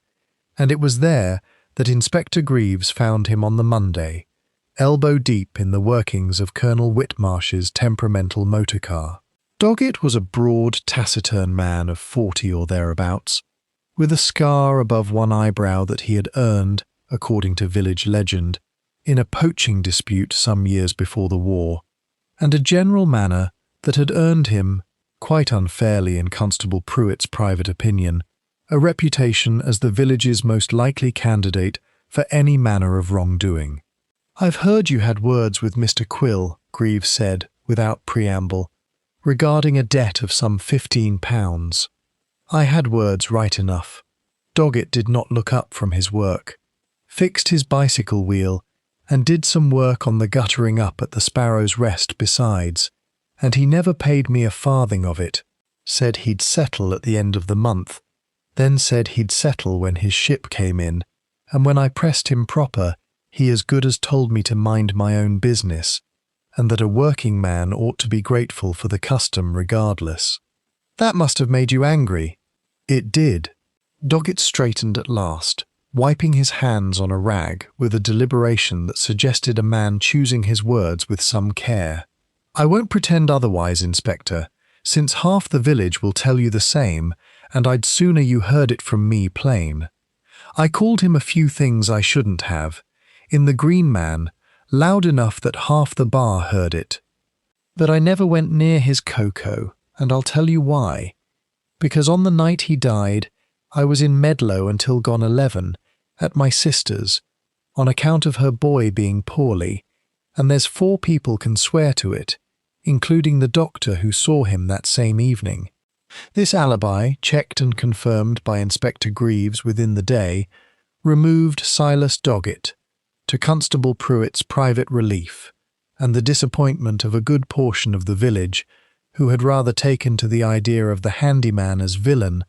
and it was there that Inspector Greaves found him on the Monday, elbow-deep in the workings of Colonel Whitmarsh's temperamental motor car. Doggett was a broad, taciturn man of 40 or thereabouts, with a scar above one eyebrow that he had earned, according to village legend, in a poaching dispute some years before the war, and a general manner that had earned him, quite unfairly in Constable Pruitt's private opinion, a reputation as the village's most likely candidate for any manner of wrongdoing. "I've heard you had words with Mr. Quill," Greaves said, without preamble, regarding a debt of some £15. I had words right enough. Doggett did not look up from his work, fixed his bicycle wheel, and did some work on the guttering up at the Sparrow's Rest besides, and he never paid me a farthing of it, said he'd settle at the end of the month, then said he'd settle when his ship came in, and when I pressed him proper, he as good as told me to mind my own business, and that a working man ought to be grateful for the custom regardless. That must have made you angry. It did. Doggett straightened at last, wiping his hands on a rag with a deliberation that suggested a man choosing his words with some care. I won't pretend otherwise, Inspector, since half the village will tell you the same, and I'd sooner you heard it from me plain. I called him a few things I shouldn't have, in the Green Man, loud enough that half the bar heard it. But I never went near his cocoa, and I'll tell you why. Because on the night he died, I was in Medlow until gone 11, at my sister's, on account of her boy being poorly, and there's 4 people can swear to it, including the doctor who saw him that same evening. This alibi, checked and confirmed by Inspector Greaves within the day, removed Silas Doggett, to Constable Pruitt's private relief, and the disappointment of a good portion of the village, who had rather taken to the idea of the handyman as villain,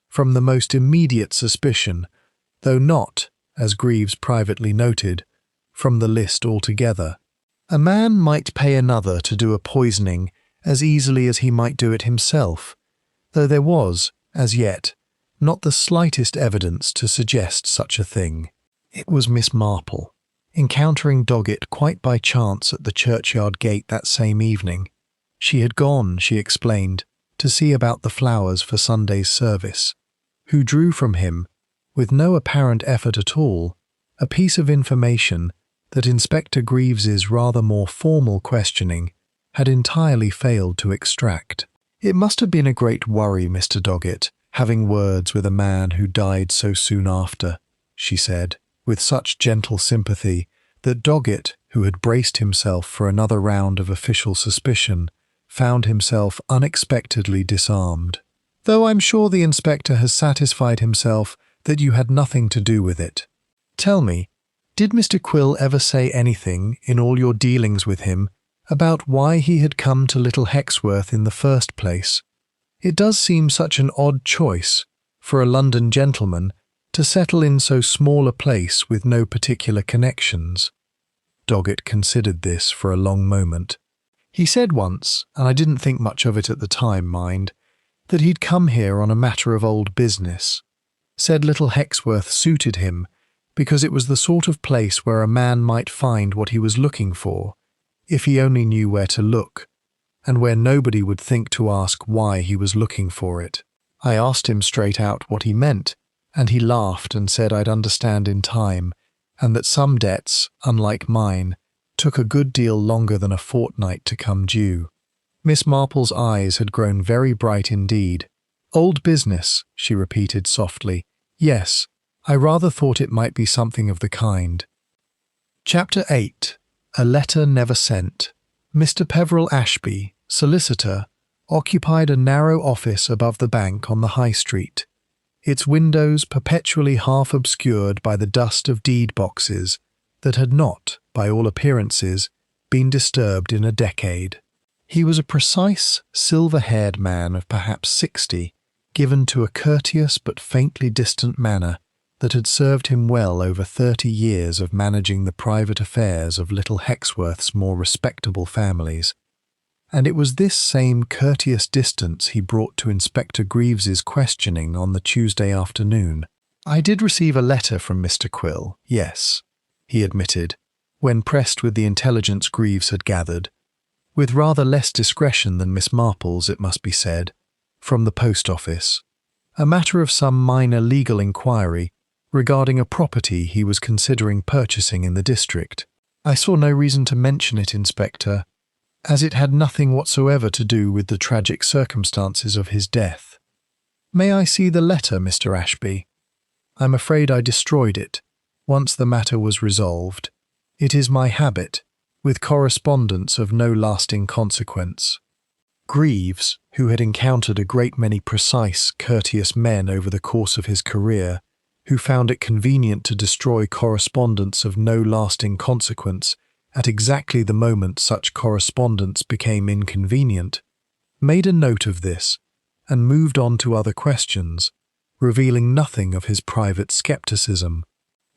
from the most immediate suspicion, though not, as Greaves privately noted, from the list altogether. A man might pay another to do a poisoning as easily as he might do it himself, though there was, as yet, not the slightest evidence to suggest such a thing. It was Miss Marple, encountering Doggett quite by chance at the churchyard gate that same evening. She had gone, she explained, to see about the flowers for Sunday's service, who drew from him, with no apparent effort at all, a piece of information that Inspector Greaves's rather more formal questioning had entirely failed to extract. "It must have been a great worry, Mr. Doggett, having words with a man who died so soon after," she said, with such gentle sympathy that Doggett, who had braced himself for another round of official suspicion, found himself unexpectedly disarmed. "Though I'm sure the inspector has satisfied himself that you had nothing to do with it. Tell me, did Mr. Quill ever say anything, in all your dealings with him, about why he had come to Little Hexworth in the first place? It does seem such an odd choice, for a London gentleman, to settle in so small a place with no particular connections." Doggett considered this for a long moment. "He said once, and I didn't think much of it at the time, mind, that he'd come here on a matter of old business. Said Little Hexworth suited him, because it was the sort of place where a man might find what he was looking for, if he only knew where to look, and where nobody would think to ask why he was looking for it. I asked him straight out what he meant, and he laughed and said I'd understand in time, and that some debts, unlike mine, took a good deal longer than a fortnight to come due." Miss Marple's eyes had grown very bright indeed. "Old business," she repeated softly. "Yes, I rather thought it might be something of the kind." Chapter 8. A Letter Never Sent. Mr. Peveril Ashby, solicitor, occupied a narrow office above the bank on the High Street, its windows perpetually half obscured by the dust of deed boxes that had not, by all appearances, been disturbed in a decade. He was a precise, silver-haired man of perhaps 60, given to a courteous but faintly distant manner that had served him well over 30 years of managing the private affairs of little Hexworth's more respectable families. And it was this same courteous distance he brought to Inspector Greaves's questioning on the Tuesday afternoon. "I did receive a letter from Mr. Quill, yes," he admitted, when pressed with the intelligence Greaves had gathered, with rather less discretion than Miss Marple's, it must be said, from the post office. A matter of some minor legal inquiry regarding a property he was considering purchasing in the district. "I saw no reason to mention it, Inspector, as it had nothing whatsoever to do with the tragic circumstances of his death." "May I see the letter, Mr. Ashby?" "I'm afraid I destroyed it, once the matter was resolved. It is my habit, with correspondence of no lasting consequence." Greaves, who had encountered a great many precise, courteous men over the course of his career, who found it convenient to destroy correspondence of no lasting consequence at exactly the moment such correspondence became inconvenient, made a note of this and moved on to other questions, revealing nothing of his private scepticism.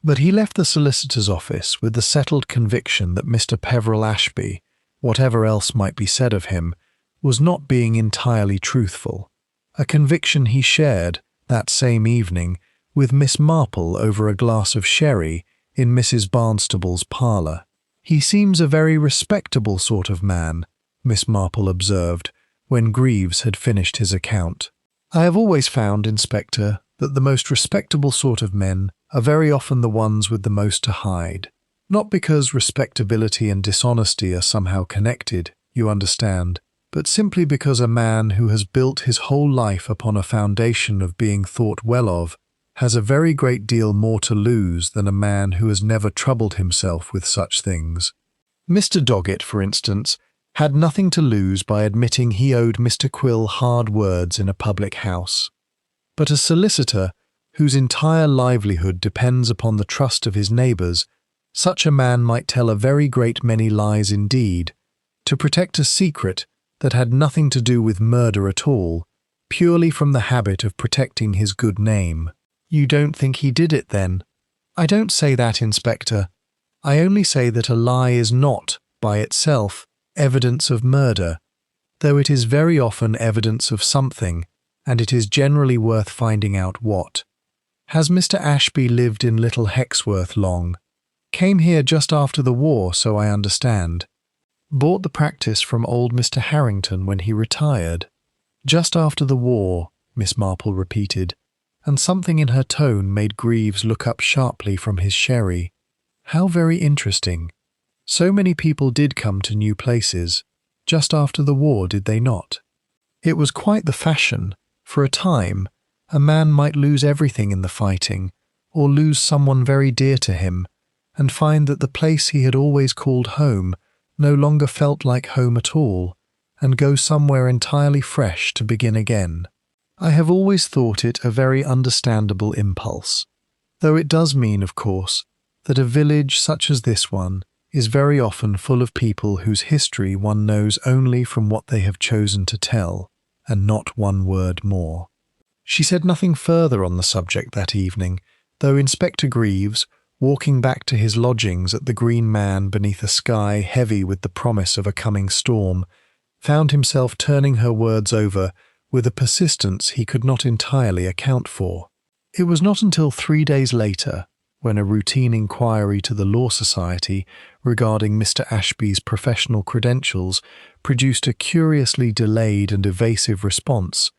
But he left the solicitor's office with the settled conviction that Mr. Peveril Ashby, whatever else might be said of him, was not being entirely truthful, a conviction he shared that same evening with Miss Marple over a glass of sherry in Mrs. Barnstable's parlour. "He seems a very respectable sort of man," Miss Marple observed, when Greaves had finished his account. "I have always found, Inspector, that the most respectable sort of men are very often the ones with the most to hide. Not because respectability and dishonesty are somehow connected, you understand, but simply because a man who has built his whole life upon a foundation of being thought well of has a very great deal more to lose than a man who has never troubled himself with such things. Mr. Doggett, for instance, had nothing to lose by admitting he owed Mr. Quill hard words in a public house. But a solicitor, whose entire livelihood depends upon the trust of his neighbours, such a man might tell a very great many lies indeed, to protect a secret that had nothing to do with murder at all, purely from the habit of protecting his good name. "You don't think he did it, then?" "I don't say that, Inspector. I only say that a lie is not, by itself, evidence of murder, though it is very often evidence of something, and it is generally worth finding out what. Has Mr. Ashby lived in Little Hexworth long? Came here just after the war, so I understand. Bought the practice from old Mr. Harrington when he retired." "Just after the war," Miss Marple repeated, and something in her tone made Greaves look up sharply from his sherry. How very interesting. So many people did come to new places, just after the war, did they not? It was quite the fashion. For a time, a man might lose everything in the fighting, or lose someone very dear to him, and find that the place he had always called home no longer felt like home at all, and go somewhere entirely fresh to begin again. I have always thought it a very understandable impulse, though it does mean, of course, that a village such as this one is very often full of people whose history one knows only from what they have chosen to tell, and not one word more. She said nothing further on the subject that evening, though Inspector Greaves, walking back to his lodgings at the Green Man beneath a sky heavy with the promise of a coming storm, found himself turning her words over with a persistence he could not entirely account for. It was not until 3 days later, when a routine inquiry to the Law Society regarding Mr. Ashby's professional credentials produced a curiously delayed and evasive response,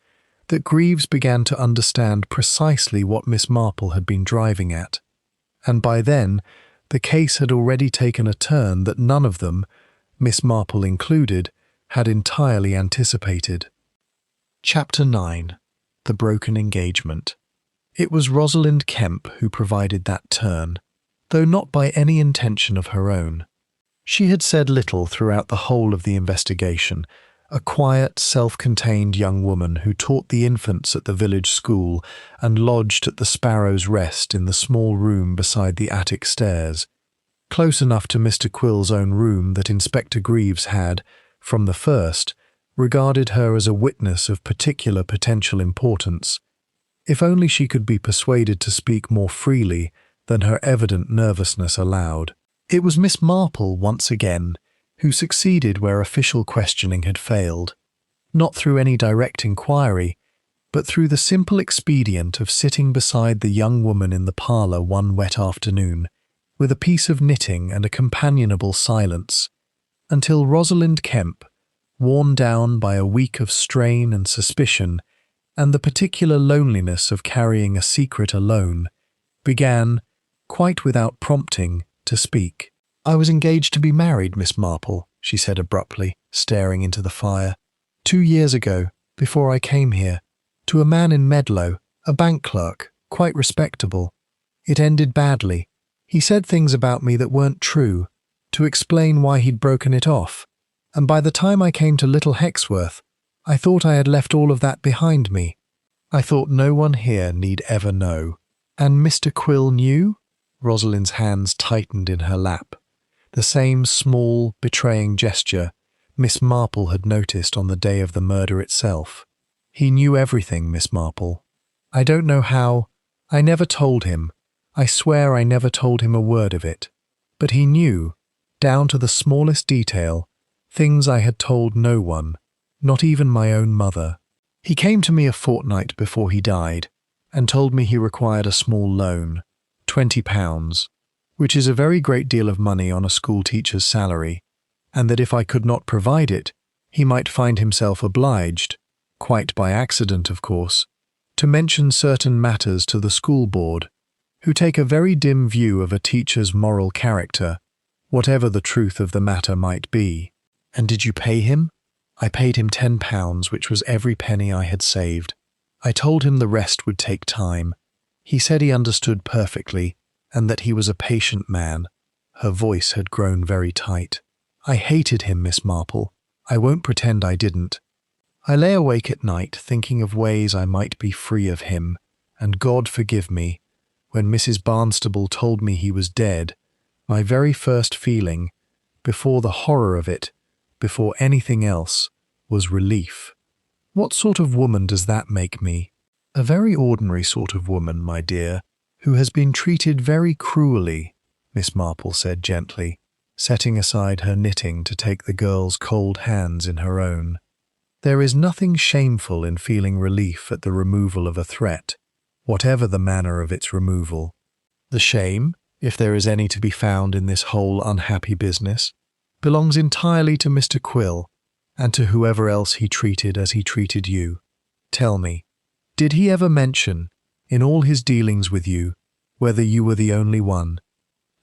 that Greaves began to understand precisely what Miss Marple had been driving at. And by then, the case had already taken a turn that none of them, Miss Marple included, had entirely anticipated. Chapter 9. The Broken Engagement. It was Rosalind Kemp who provided that turn. though not by any intention of her own. She had said little throughout the whole of the investigation, a quiet, self-contained young woman who taught the infants at the village school and lodged at the Sparrow's Rest in the small room beside the attic stairs, close enough to Mr. Quill's own room that Inspector Greaves had, from the first, regarded her as a witness of particular potential importance. If only she could be persuaded to speak more freely than her evident nervousness allowed. It was Miss Marple, once again, who succeeded where official questioning had failed, not through any direct inquiry, but through the simple expedient of sitting beside the young woman in the parlour one wet afternoon, with a piece of knitting and a companionable silence, until Rosalind Kemp, worn down by a week of strain and suspicion, and the particular loneliness of carrying a secret alone, began, quite without prompting, to speak. "I was engaged to be married, Miss Marple," she said abruptly, staring into the fire. 2 years ago, before I came here, to a man in Medlow, a bank clerk, quite respectable. It ended badly. He said things about me that weren't true, to explain why he'd broken it off, and by the time I came to Little Hexworth, I thought I had left all of that behind me. I thought no one here need ever know. And Mr. Quill knew? Rosalind's hands tightened in her lap. The same small, betraying gesture Miss Marple had noticed on the day of the murder itself. He knew everything, Miss Marple. I don't know how. I never told him. I swear I never told him a word of it. But he knew, down to the smallest detail, things I had told no one, not even my own mother. He came to me a fortnight before he died and told me he required a small loan, £20, which is a very great deal of money on a school teacher's salary, and that if I could not provide it, he might find himself obliged, quite by accident of course, to mention certain matters to the school board, who take a very dim view of a teacher's moral character, whatever the truth of the matter might be. And did you pay him? I paid him £10, which was every penny I had saved. I told him the rest would take time. He said he understood perfectly, and that he was a patient man. Her voice had grown very tight. I hated him, Miss Marple. I won't pretend I didn't. I lay awake at night thinking of ways I might be free of him, and God forgive me, when Mrs. Barnstable told me he was dead, my very first feeling, before the horror of it, before anything else, was relief. What sort of woman does that make me? A very ordinary sort of woman, my dear, who has been treated very cruelly, Miss Marple said gently, setting aside her knitting to take the girl's cold hands in her own. There is nothing shameful in feeling relief at the removal of a threat, whatever the manner of its removal. The shame, if there is any to be found in this whole unhappy business, belongs entirely to Mr. Quill, and to whoever else he treated as he treated you. Tell me, did he ever mention, in all his dealings with you, whether you were the only one,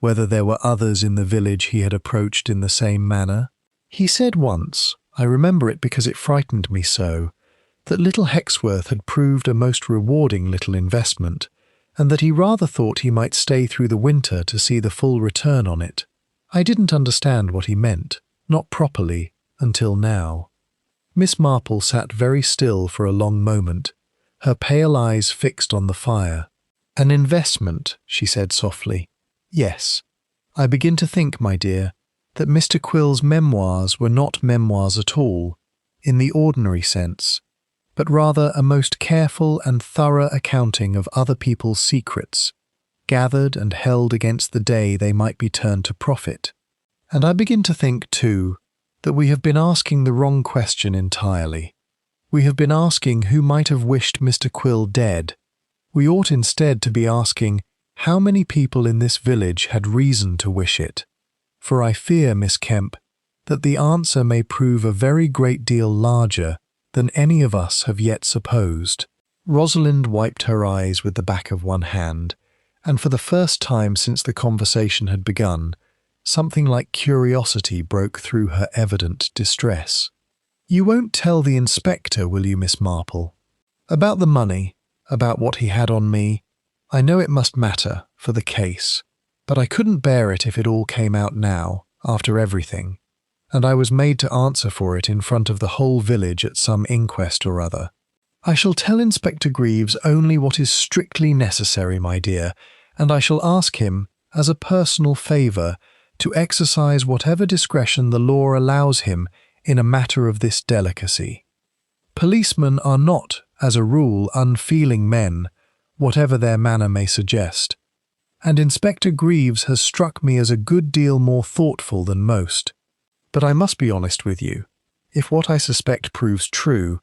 whether there were others in the village he had approached in the same manner? He said once, I remember it because it frightened me so, that Little Hexworth had proved a most rewarding little investment, and that he rather thought he might stay through the winter to see the full return on it. I didn't understand what he meant, not properly, until now. Miss Marple sat very still for a long moment, her pale eyes fixed on the fire. An investment, she said softly. Yes. I begin to think, my dear, that Mr. Quill's memoirs were not memoirs at all, in the ordinary sense, but rather a most careful and thorough accounting of other people's secrets, gathered and held against the day they might be turned to profit. And I begin to think, too, that we have been asking the wrong question entirely. We have been asking who might have wished Mr. Quill dead. We ought instead to be asking how many people in this village had reason to wish it. For I fear, Miss Kemp, that the answer may prove a very great deal larger than any of us have yet supposed. Rosalind wiped her eyes with the back of one hand, and for the first time since the conversation had begun, something like curiosity broke through her evident distress. You won't tell the inspector, will you, Miss Marple? About the money, about what he had on me. I know it must matter, for the case. But I couldn't bear it if it all came out now, after everything, and I was made to answer for it in front of the whole village at some inquest or other. I shall tell Inspector Greaves only what is strictly necessary, my dear, and I shall ask him, as a personal favour, to exercise whatever discretion the law allows him in a matter of this delicacy. Policemen are not, as a rule, unfeeling men, whatever their manner may suggest, and Inspector Greaves has struck me as a good deal more thoughtful than most. But I must be honest with you. If what I suspect proves true,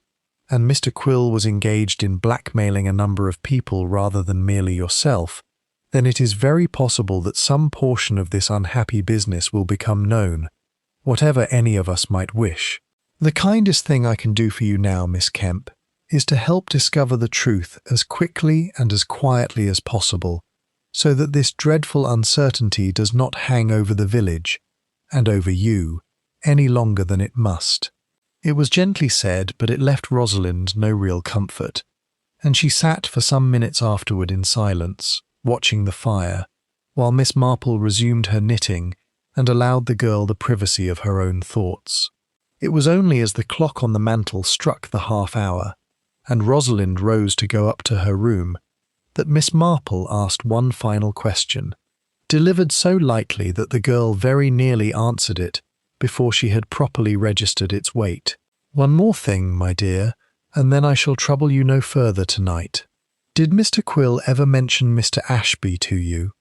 and Mr. Quill was engaged in blackmailing a number of people rather than merely yourself, then it is very possible that some portion of this unhappy business will become known, whatever any of us might wish. The kindest thing I can do for you now, Miss Kemp, is to help discover the truth as quickly and as quietly as possible, so that this dreadful uncertainty does not hang over the village, and over you, any longer than it must. It was gently said, but it left Rosalind no real comfort, and she sat for some minutes afterward in silence, watching the fire, while Miss Marple resumed her knitting and allowed the girl the privacy of her own thoughts. It was only as the clock on the mantel struck the half-hour, and Rosalind rose to go up to her room, that Miss Marple asked one final question, delivered so lightly that the girl very nearly answered it before she had properly registered its weight. "One more thing, my dear, and then I shall trouble you no further tonight. Did Mr. Quill ever mention Mr. Ashby to you?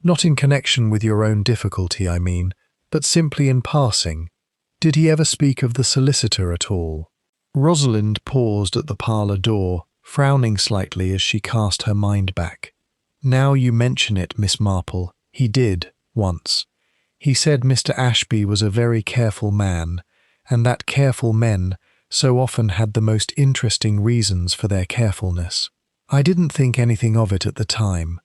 Not in connection with your own difficulty, I mean, but simply in passing. Did he ever speak of the solicitor at all?" Rosalind paused at the parlour door, frowning slightly as she cast her mind back. "Now you mention it, Miss Marple, he did, once. He said Mr. Ashby was a very careful man, and that careful men so often had the most interesting reasons for their carefulness. I didn't think anything of it at the time.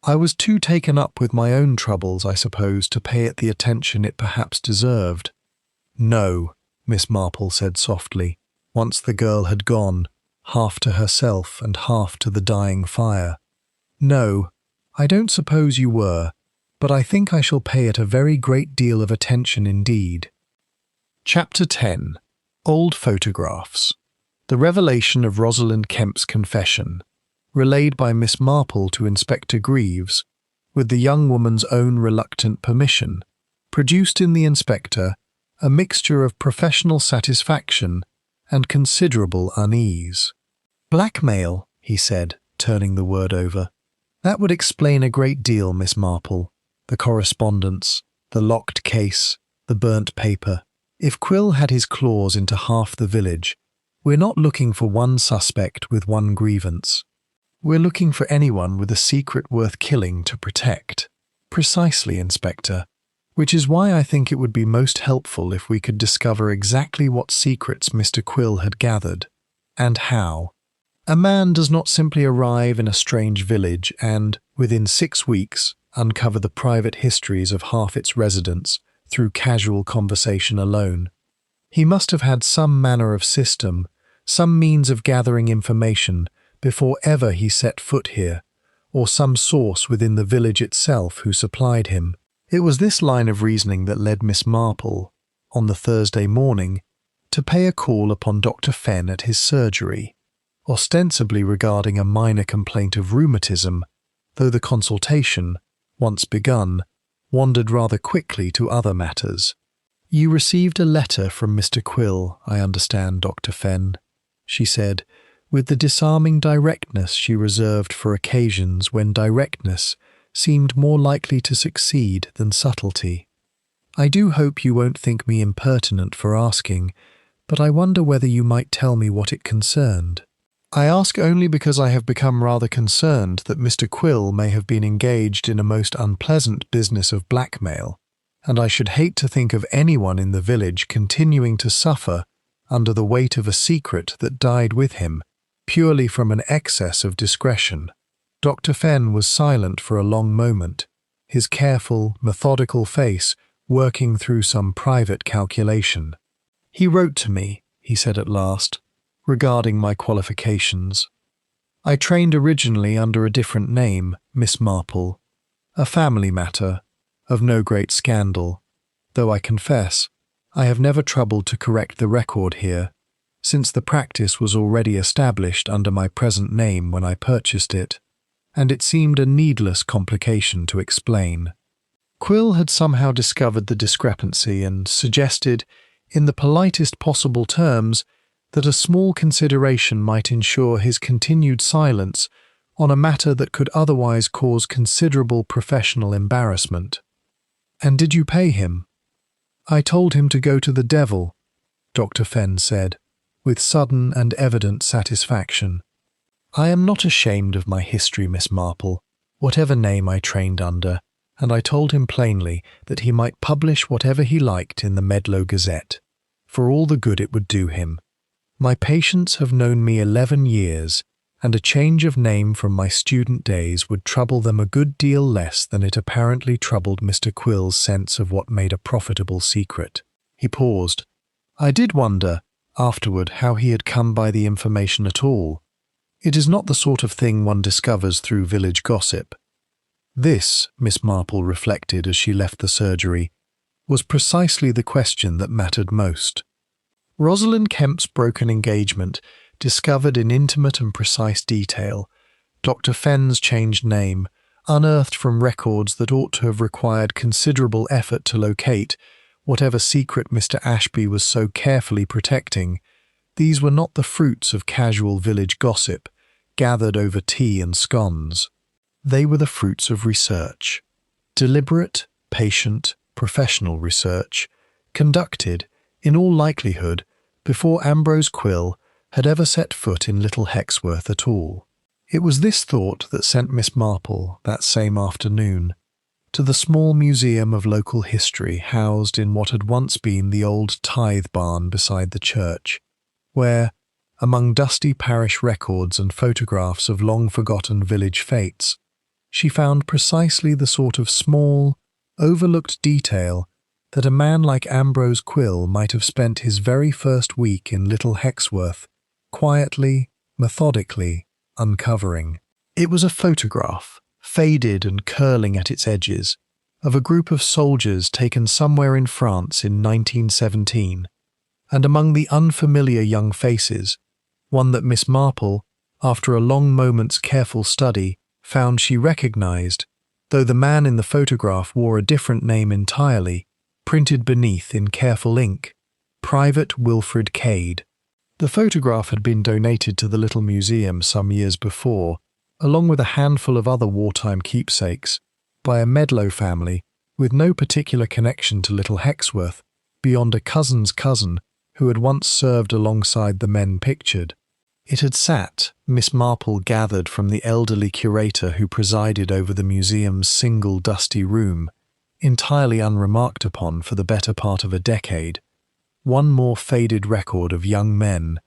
I was too taken up with my own troubles, I suppose, to pay it the attention it perhaps deserved." "No," Miss Marple said softly, once the girl had gone, half to herself and half to the dying fire. "No, I don't suppose you were, but I think I shall pay it a very great deal of attention indeed." Chapter 10. Old Photographs. The revelation of Rosalind Kemp's confession, relayed by Miss Marple to Inspector Greaves, with the young woman's own reluctant permission, produced in the inspector a mixture of professional satisfaction and considerable unease. "Blackmail," he said, turning the word over. "That would explain a great deal, Miss Marple. The correspondence, the locked case, the burnt paper. If Quill had his claws into half the village, we're not looking for one suspect with one grievance. We're looking for anyone with a secret worth killing to protect." "Precisely, Inspector. Which is why I think it would be most helpful if we could discover exactly what secrets Mr. Quill had gathered, and how. A man does not simply arrive in a strange village and, within 6 weeks, uncover the private histories of half its residents through casual conversation alone. He must have had some manner of system, some means of gathering information before ever he set foot here, or some source within the village itself who supplied him. It was this line of reasoning that led Miss Marple, on the Thursday morning, to pay a call upon Dr. Fenn at his surgery, ostensibly regarding a minor complaint of rheumatism, though the consultation, once begun, wandered rather quickly to other matters. "You received a letter from Mr. Quill, I understand, Dr. Fenn," she said, with the disarming directness she reserved for occasions when directness seemed more likely to succeed than subtlety. "I do hope you won't think me impertinent for asking, but I wonder whether you might tell me what it concerned." "I ask only because I have become rather concerned that Mr. Quill may have been engaged in a most unpleasant business of blackmail, and I should hate to think of anyone in the village continuing to suffer under the weight of a secret that died with him, purely from an excess of discretion." Dr. Fenn was silent for a long moment, his careful, methodical face working through some private calculation. "He wrote to me," he said at last, "regarding my qualifications. I trained originally under a different name, Miss Marple. A family matter, of no great scandal, though I confess I have never troubled to correct the record here, since the practice was already established under my present name when I purchased it, and it seemed a needless complication to explain. Quill had somehow discovered the discrepancy and suggested, in the politest possible terms, that a small consideration might ensure his continued silence on a matter that could otherwise cause considerable professional embarrassment. "And did you pay him?" "I told him to go to the devil," Dr. Fenn said, with sudden and evident satisfaction. "I am not ashamed of my history, Miss Marple, whatever name I trained under, and I told him plainly that he might publish whatever he liked in the Medlow Gazette, for all the good it would do him. My patients have known me 11 years, and a change of name from my student days would trouble them a good deal less than it apparently troubled Mr. Quill's sense of what made a profitable secret." He paused. I did wonder, afterward, how he had come by the information at all. It is not the sort of thing one discovers through village gossip. This, Miss Marple reflected as she left the surgery, was precisely the question that mattered most. Rosalind Kemp's broken engagement discovered in intimate and precise detail, Dr. Fenn's changed name, unearthed from records that ought to have required considerable effort to locate, whatever secret Mr. Ashby was so carefully protecting. These were not the fruits of casual village gossip, gathered over tea and scones. They were the fruits of research. Deliberate, patient, professional research, conducted, in all likelihood, before Ambrose Quill had ever set foot in Little Hexworth at all. It was this thought that sent Miss Marple, that same afternoon, to the small museum of local history housed in what had once been the old tithe barn beside the church, where, among dusty parish records and photographs of long-forgotten village fates, she found precisely the sort of small, overlooked detail that a man like Ambrose Quill might have spent his very first week in Little Hexworth quietly, methodically, uncovering. It was a photograph, faded and curling at its edges, of a group of soldiers taken somewhere in France in 1917, and among the unfamiliar young faces, one that Miss Marple, after a long moment's careful study, found she recognized, though the man in the photograph wore a different name entirely, printed beneath in careful ink, Private Wilfred Cade. The photograph had been donated to the little museum some years before, along with a handful of other wartime keepsakes, by a Medlow family with no particular connection to Little Hexworth beyond a cousin's cousin who had once served alongside the men pictured. It had sat, Miss Marple gathered from the elderly curator who presided over the museum's single dusty room, entirely unremarked upon for the better part of a decade, one more faded record of young men,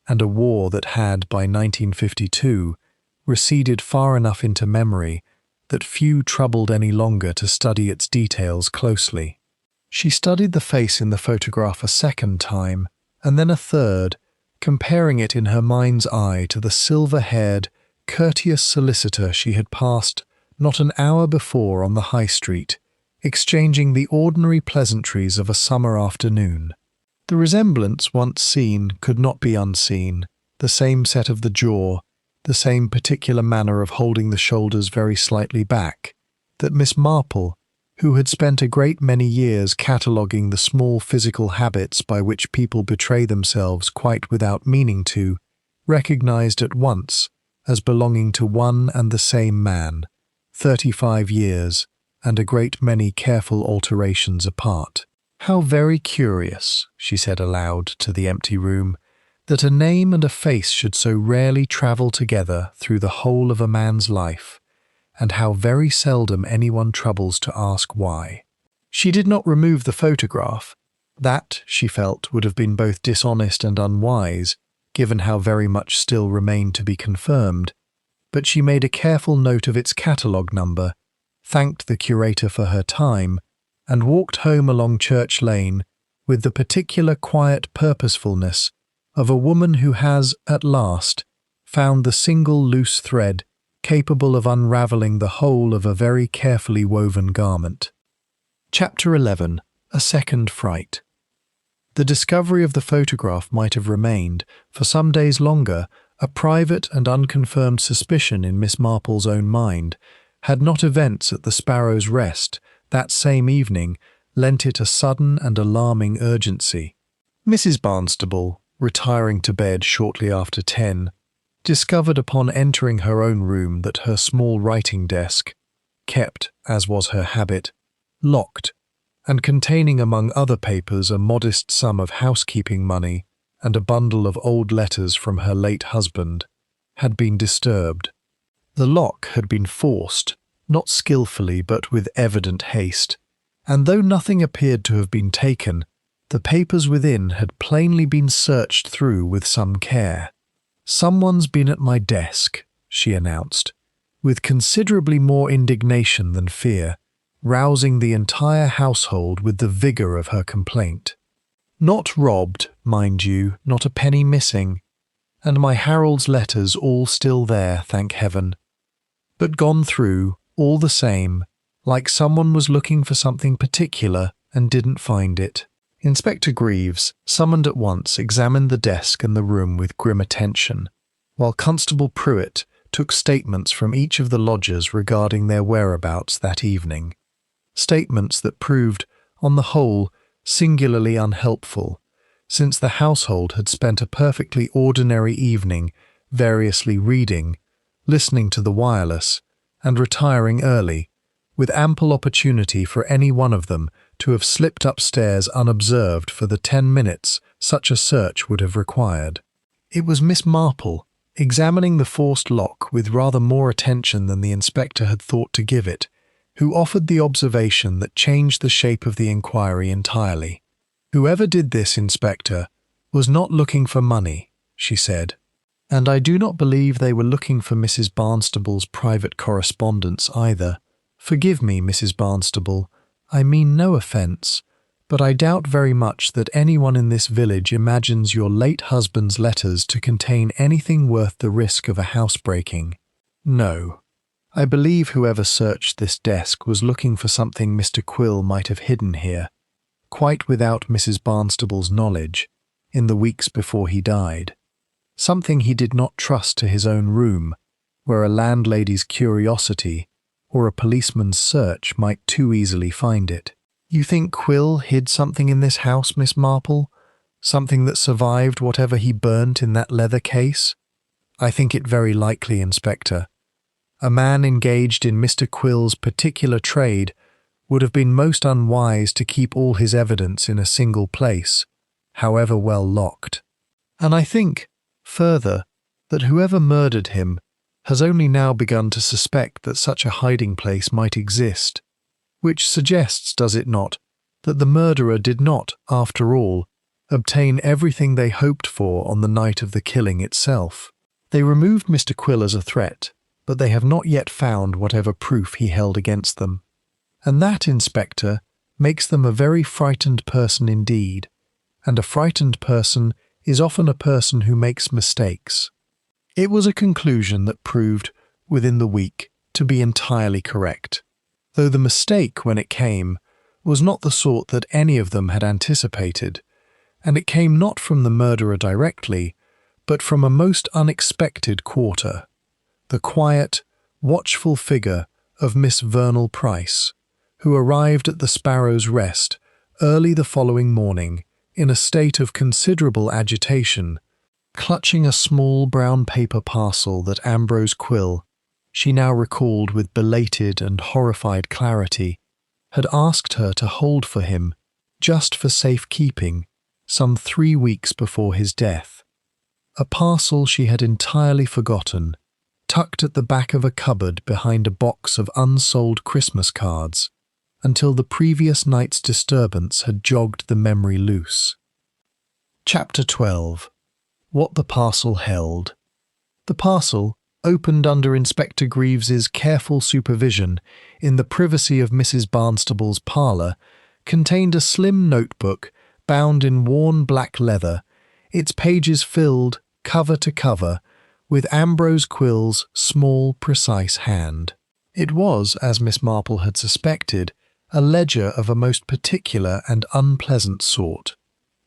and a war that had, by 1952, receded far enough into memory that few troubled any longer to study its details closely. She studied the face in the photograph a second time, and then a third, comparing it in her mind's eye to the silver-haired, courteous solicitor she had passed not an hour before on the High Street, exchanging the ordinary pleasantries of a summer afternoon. The resemblance, once seen, could not be unseen, the same set of the jaw, the same particular manner of holding the shoulders very slightly back, that Miss Marple, who had spent a great many years cataloguing the small physical habits by which people betray themselves quite without meaning to, recognized at once as belonging to one and the same man, 35 years, and a great many careful alterations apart. "How very curious," she said aloud to the empty room, "that a name and a face should so rarely travel together through the whole of a man's life, and how very seldom anyone troubles to ask why." She did not remove the photograph. That, she felt, would have been both dishonest and unwise, given how very much still remained to be confirmed, but she made a careful note of its catalogue number, thanked the curator for her time, and walked home along Church Lane with the particular quiet purposefulness of a woman who has, at last, found the single loose thread capable of unravelling the whole of a very carefully woven garment. Chapter 11. A Second Fright. The discovery of the photograph might have remained, for some days longer, a private and unconfirmed suspicion in Miss Marple's own mind, had not events at the Sparrow's Rest that same evening lent it a sudden and alarming urgency. Mrs. Barnstable, retiring to bed shortly after 10, discovered upon entering her own room that her small writing desk, kept, as was her habit, locked, and containing among other papers a modest sum of housekeeping money and a bundle of old letters from her late husband, had been disturbed. The lock had been forced, not skilfully but with evident haste, and though nothing appeared to have been taken, the papers within had plainly been searched through with some care. "Someone's been at my desk," she announced, with considerably more indignation than fear, rousing the entire household with the vigour of her complaint. "Not robbed, mind you, not a penny missing, and my Harold's letters all still there, thank heaven, but gone through, all the same, like someone was looking for something particular and didn't find it." Inspector Greaves, summoned at once, examined the desk and the room with grim attention, while Constable Pruitt took statements from each of the lodgers regarding their whereabouts that evening. Statements that proved, on the whole, singularly unhelpful, since the household had spent a perfectly ordinary evening variously reading, listening to the wireless, and retiring early, with ample opportunity for any one of them to have slipped upstairs unobserved for the 10 minutes such a search would have required. It was Miss Marple, examining the forced lock with rather more attention than the inspector had thought to give it, who offered the observation that changed the shape of the inquiry entirely. "Whoever did this, Inspector, was not looking for money," she said, "and I do not believe they were looking for Mrs. Barnstable's private correspondence either. Forgive me, Mrs. Barnstable, I mean no offence, but I doubt very much that anyone in this village imagines your late husband's letters to contain anything worth the risk of a housebreaking. No, I believe whoever searched this desk was looking for something Mr. Quill might have hidden here, quite without Mrs. Barnstable's knowledge, in the weeks before he died. Something he did not trust to his own room, where a landlady's curiosity or a policeman's search might too easily find it. You think Quill hid something in this house, Miss Marple? Something that survived whatever he burnt in that leather case? I think it very likely, Inspector. A man engaged in Mr. Quill's particular trade would have been most unwise to keep all his evidence in a single place, however well locked. And I think, further, that whoever murdered him has only now begun to suspect that such a hiding place might exist, which suggests, does it not, that the murderer did not, after all, obtain everything they hoped for on the night of the killing itself. They removed Mr. Quill as a threat, but they have not yet found whatever proof he held against them. And that, Inspector, makes them a very frightened person indeed, and a frightened person is often a person who makes mistakes. It was a conclusion that proved, within the week, to be entirely correct, though the mistake, when it came, was not the sort that any of them had anticipated, and it came not from the murderer directly, but from a most unexpected quarter, the quiet, watchful figure of Miss Vernal Price, who arrived at the Sparrow's Rest early the following morning in a state of considerable agitation, clutching a small brown paper parcel that Ambrose Quill, she now recalled with belated and horrified clarity, had asked her to hold for him, just for safekeeping, some 3 weeks before his death. A parcel she had entirely forgotten, tucked at the back of a cupboard behind a box of unsold Christmas cards, until the previous night's disturbance had jogged the memory loose. Chapter 12. What the parcel held. The parcel, opened under Inspector Greaves's careful supervision in the privacy of Mrs. Barnstable's parlour, contained a slim notebook bound in worn black leather, its pages filled, cover to cover, with Ambrose Quill's small, precise hand. It was, as Miss Marple had suspected, a ledger of a most particular and unpleasant sort.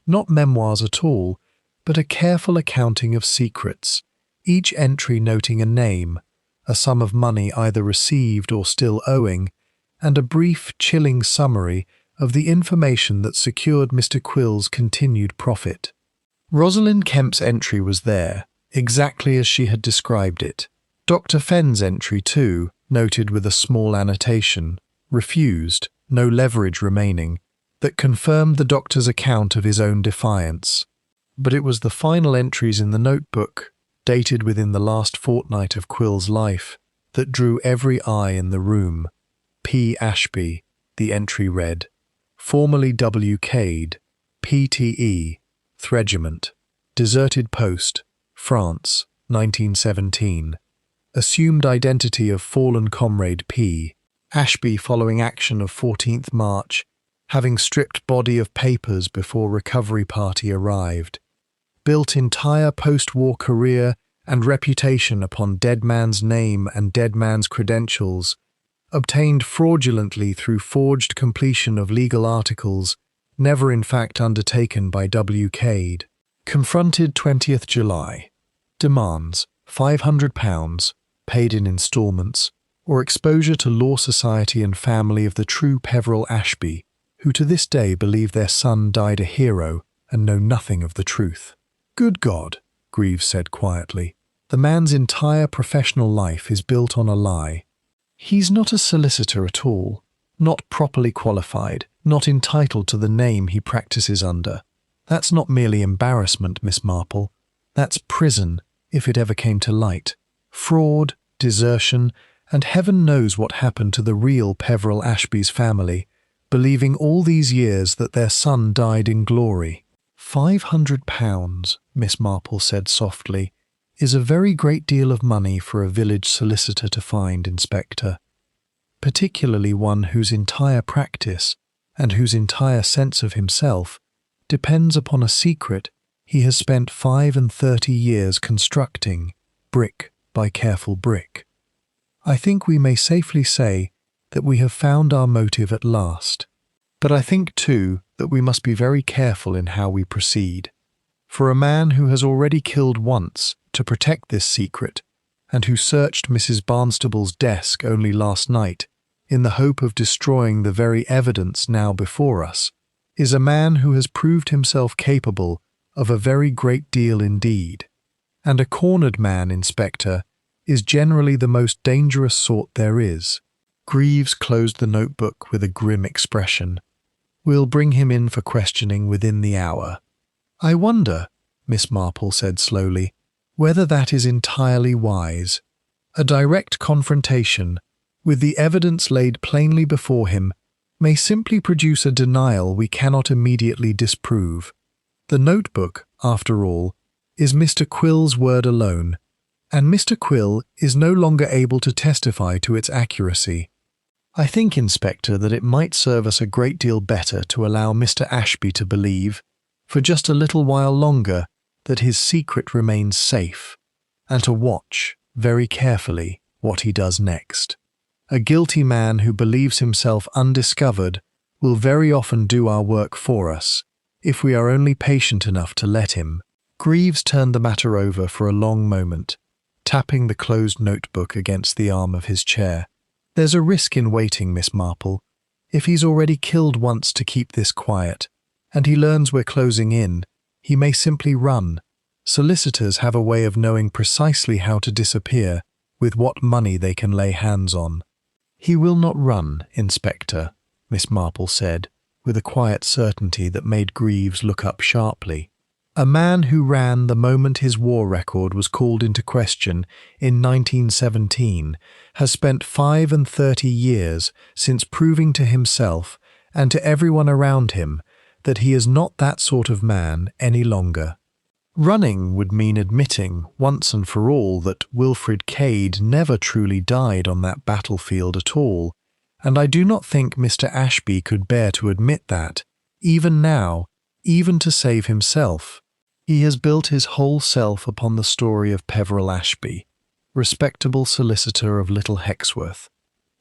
Not memoirs at all, but a careful accounting of secrets, each entry noting a name, a sum of money either received or still owing, and a brief, chilling summary of the information that secured Mr. Quill's continued profit. Rosalind Kemp's entry was there, exactly as she had described it. Dr. Fenn's entry, too, noted with a small annotation, refused, no leverage remaining, that confirmed the doctor's account of his own defiance. But it was the final entries in the notebook, dated within the last fortnight of Quill's life, that drew every eye in the room. P. Ashby, the entry read, formerly W. Cade, PTE, Regiment, Deserted Post, France, 1917. Assumed identity of fallen comrade P. Ashby following action of 14th March, having stripped body of papers before recovery party arrived. Built entire post-war career and reputation upon dead man's name and dead man's credentials, obtained fraudulently through forged completion of legal articles, never in fact undertaken by W. Cade. Confronted 20th July. Demands £500, paid in instalments, or exposure to law society and family of the true Peveril Ashby, who to this day believe their son died a hero and know nothing of the truth. Good God, Greaves said quietly, the man's entire professional life is built on a lie. He's not a solicitor at all, not properly qualified, not entitled to the name he practices under. That's not merely embarrassment, Miss Marple. That's prison, if it ever came to light. Fraud, desertion, and heaven knows what happened to the real Peveril Ashby's family, believing all these years that their son died in glory. £500, Miss Marple said softly, is a very great deal of money for a village solicitor to find, Inspector, particularly one whose entire practice and whose entire sense of himself depends upon a secret he has spent 35 years constructing, brick by careful brick. I think we may safely say that we have found our motive at last. But I think, too, that we must be very careful in how we proceed. For a man who has already killed once to protect this secret, and who searched Mrs. Barnstable's desk only last night in the hope of destroying the very evidence now before us, is a man who has proved himself capable of a very great deal indeed. And a cornered man, Inspector, is generally the most dangerous sort there is. Greaves closed the notebook with a grim expression. We'll bring him in for questioning within the hour. I wonder, Miss Marple said slowly, whether that is entirely wise. A direct confrontation, with the evidence laid plainly before him, may simply produce a denial we cannot immediately disprove. The notebook, after all, is Mr. Quill's word alone, and Mr. Quill is no longer able to testify to its accuracy. I think, Inspector, that it might serve us a great deal better to allow Mr. Ashby to believe, for just a little while longer, that his secret remains safe, and to watch, very carefully, what he does next. A guilty man who believes himself undiscovered will very often do our work for us, if we are only patient enough to let him. Greaves turned the matter over for a long moment, tapping the closed notebook against the arm of his chair. There's a risk in waiting, Miss Marple. If he's already killed once to keep this quiet, and he learns we're closing in, he may simply run. Solicitors have a way of knowing precisely how to disappear, with what money they can lay hands on. He will not run, Inspector, Miss Marple said, with a quiet certainty that made Greaves look up sharply. A man who ran the moment his war record was called into question in 1917 has spent 35 years since proving to himself and to everyone around him that he is not that sort of man any longer. Running would mean admitting once and for all that Wilfred Cade never truly died on that battlefield at all, and I do not think Mr. Ashby could bear to admit that, even now, even to save himself. He has built his whole self upon the story of Peveril Ashby, respectable solicitor of Little Hexworth,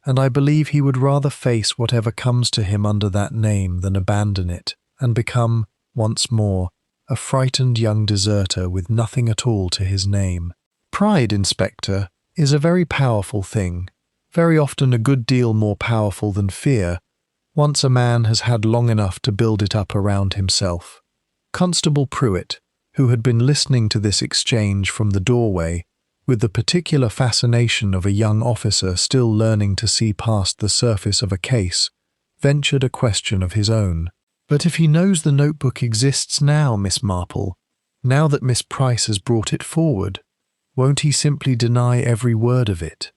and I believe he would rather face whatever comes to him under that name than abandon it and become, once more, a frightened young deserter with nothing at all to his name. Pride, Inspector, is a very powerful thing, very often a good deal more powerful than fear, once a man has had long enough to build it up around himself. Constable Pruitt, who had been listening to this exchange from the doorway, with the particular fascination of a young officer still learning to see past the surface of a case, ventured a question of his own. "But if he knows the notebook exists now, Miss Marple, now that Miss Price has brought it forward, won't he simply deny every word of it?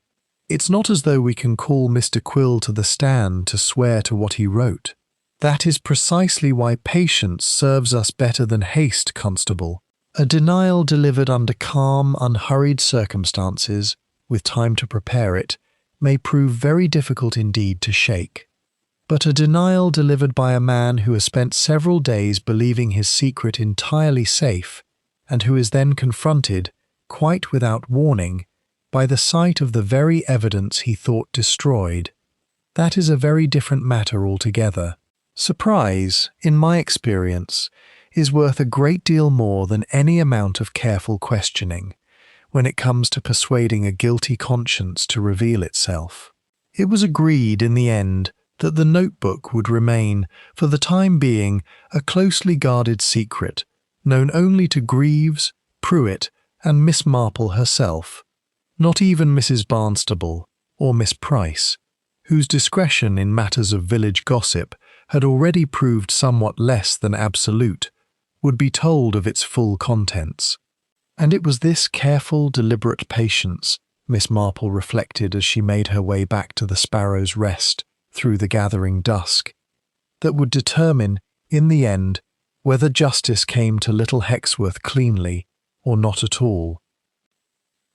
It's not as though we can call Mr. Quill to the stand to swear to what he wrote. That is precisely why patience serves us better than haste, Constable. A denial delivered under calm, unhurried circumstances, with time to prepare it, may prove very difficult indeed to shake. But a denial delivered by a man who has spent several days believing his secret entirely safe, and who is then confronted, quite without warning, by the sight of the very evidence he thought destroyed, that is a very different matter altogether. Surprise, in my experience, is worth a great deal more than any amount of careful questioning, when it comes to persuading a guilty conscience to reveal itself. It was agreed in the end that the notebook would remain, for the time being, a closely guarded secret, known only to Greaves, Pruitt, and Miss Marple herself, not even Mrs. Barnstable or Miss Price, whose discretion in matters of village gossip had already proved somewhat less than absolute, would be told of its full contents. And it was this careful, deliberate patience, Miss Marple reflected as she made her way back to the Sparrow's Rest through the gathering dusk, that would determine, in the end, whether justice came to Little Hexworth cleanly or not at all.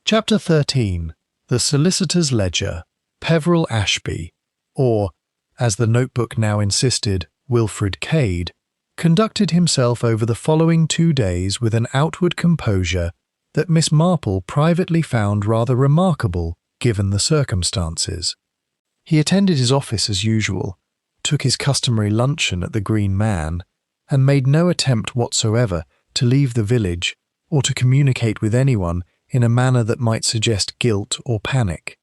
Chapter 13. The Solicitor's Ledger, Peveril Ashby, or, as the notebook now insisted, Wilfred Cade, conducted himself over the following 2 days with an outward composure that Miss Marple privately found rather remarkable given the circumstances. He attended his office as usual, took his customary luncheon at the Green Man, and made no attempt whatsoever to leave the village or to communicate with anyone in a manner that might suggest guilt or panic.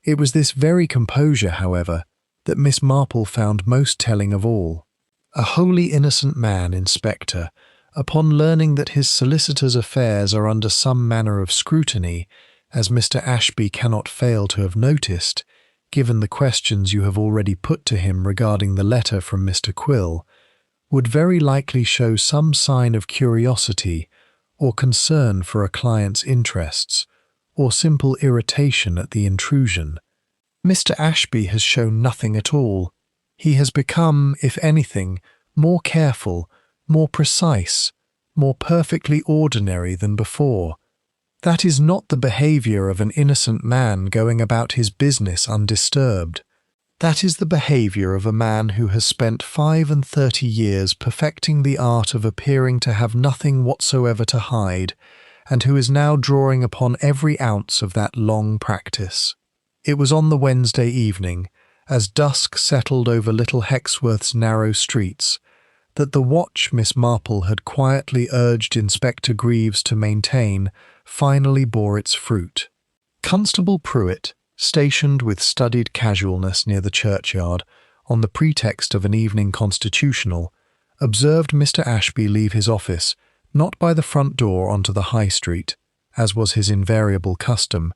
It was this very composure, however, that Miss Marple found most telling of all. A wholly innocent man, Inspector, upon learning that his solicitor's affairs are under some manner of scrutiny, as Mr. Ashby cannot fail to have noticed, given the questions you have already put to him regarding the letter from Mr. Quill, would very likely show some sign of curiosity or concern for a client's interests, or simple irritation at the intrusion. Mr. Ashby has shown nothing at all. He has become, if anything, more careful, more precise, more perfectly ordinary than before. That is not the behaviour of an innocent man going about his business undisturbed. That is the behaviour of a man who has spent 35 years perfecting the art of appearing to have nothing whatsoever to hide, and who is now drawing upon every ounce of that long practice. It was on the Wednesday evening, as dusk settled over Little Hexworth's narrow streets, that the watch Miss Marple had quietly urged Inspector Greaves to maintain finally bore its fruit. Constable Pruitt, stationed with studied casualness near the churchyard, on the pretext of an evening constitutional, observed Mr. Ashby leave his office, not by the front door onto the High Street, as was his invariable custom,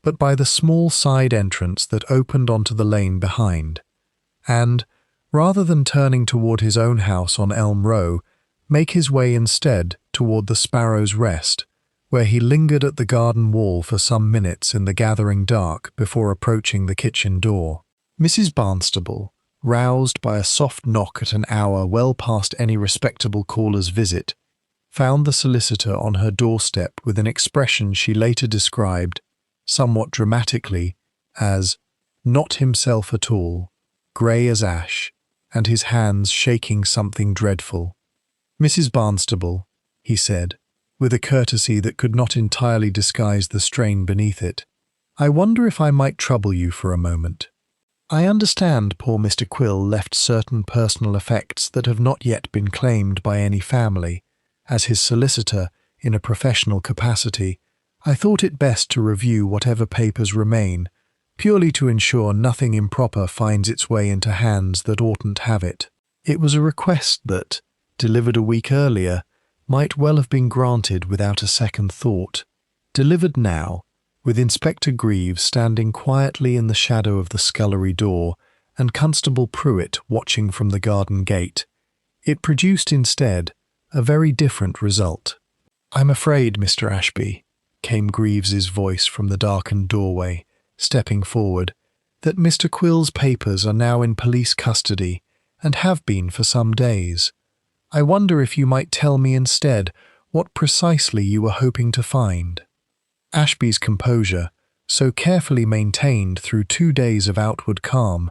but by the small side entrance that opened onto the lane behind, and, rather than turning toward his own house on Elm Row, make his way instead toward the Sparrow's Rest, where he lingered at the garden wall for some minutes in the gathering dark before approaching the kitchen door. Mrs. Barnstable, roused by a soft knock at an hour well past any respectable caller's visit, found the solicitor on her doorstep with an expression she later described, somewhat dramatically, as "not himself at all, grey as ash, and his hands shaking something dreadful." Mrs. Barnstable, he said, with a courtesy that could not entirely disguise the strain beneath it. "I wonder if I might trouble you for a moment. I understand poor Mr. Quill left certain personal effects that have not yet been claimed by any family. As his solicitor, in a professional capacity, I thought it best to review whatever papers remain, purely to ensure nothing improper finds its way into hands that oughtn't have it." It was a request that, delivered a week earlier, might well have been granted without a second thought. Delivered now, with Inspector Greaves standing quietly in the shadow of the scullery door and Constable Pruitt watching from the garden gate, it produced instead a very different result. "I'm afraid, Mr. Ashby," came Greaves's voice from the darkened doorway, stepping forward, "that Mr. Quill's papers are now in police custody and have been for some days. I wonder if you might tell me instead what precisely you were hoping to find." Ashby's composure, so carefully maintained through 2 days of outward calm,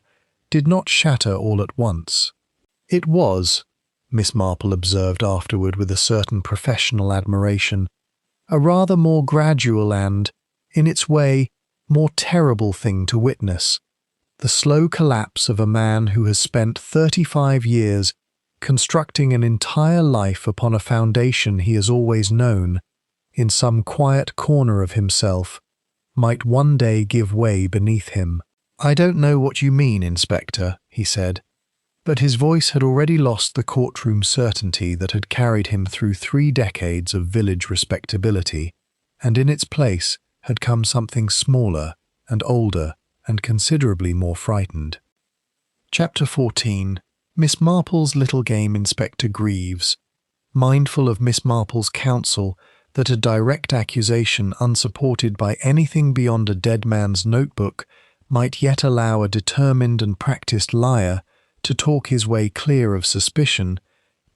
did not shatter all at once. "It was," Miss Marple observed afterward with a certain professional admiration, "a rather more gradual and, in its way, more terrible thing to witness. The slow collapse of a man who has spent 35 years constructing an entire life upon a foundation he has always known, in some quiet corner of himself, might one day give way beneath him." "I don't know what you mean, Inspector," he said, but his voice had already lost the courtroom certainty that had carried him through 3 decades of village respectability, and in its place had come something smaller and older and considerably more frightened. Chapter 14. Miss Marple's Little Game. Inspector Greaves, mindful of Miss Marple's counsel that a direct accusation unsupported by anything beyond a dead man's notebook might yet allow a determined and practised liar to talk his way clear of suspicion,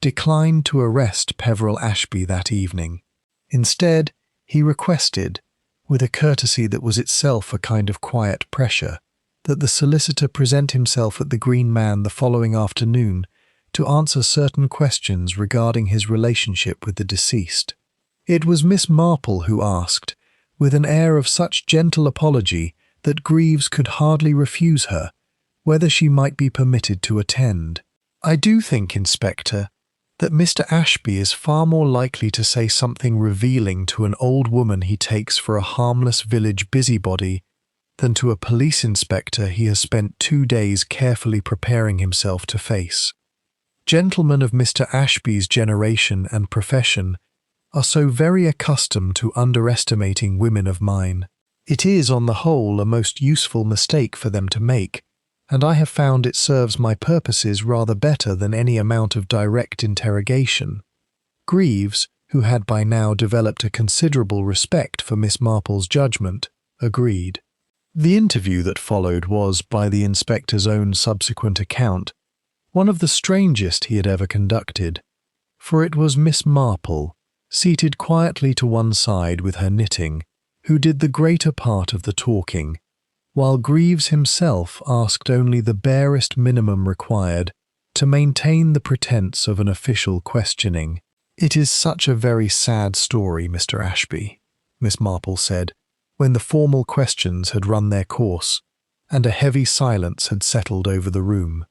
declined to arrest Peveril Ashby that evening. Instead, he requested, with a courtesy that was itself a kind of quiet pressure, that the solicitor present himself at the Green Man the following afternoon to answer certain questions regarding his relationship with the deceased. It was Miss Marple who asked, with an air of such gentle apology that Greaves could hardly refuse her, whether she might be permitted to attend. "I do think, Inspector, that Mr. Ashby is far more likely to say something revealing to an old woman he takes for a harmless village busybody than to a police inspector he has spent 2 days carefully preparing himself to face. Gentlemen of Mr. Ashby's generation and profession are so very accustomed to underestimating women of mine. It is, on the whole, a most useful mistake for them to make, and I have found it serves my purposes rather better than any amount of direct interrogation." Greaves, who had by now developed a considerable respect for Miss Marple's judgment, agreed. The interview that followed was, by the inspector's own subsequent account, one of the strangest he had ever conducted, for it was Miss Marple, seated quietly to one side with her knitting, who did the greater part of the talking, while Greaves himself asked only the barest minimum required to maintain the pretence of an official questioning. "It is such a very sad story, Mr. Ashby," Miss Marple said, when the formal questions had run their course, and a heavy silence had settled over the room.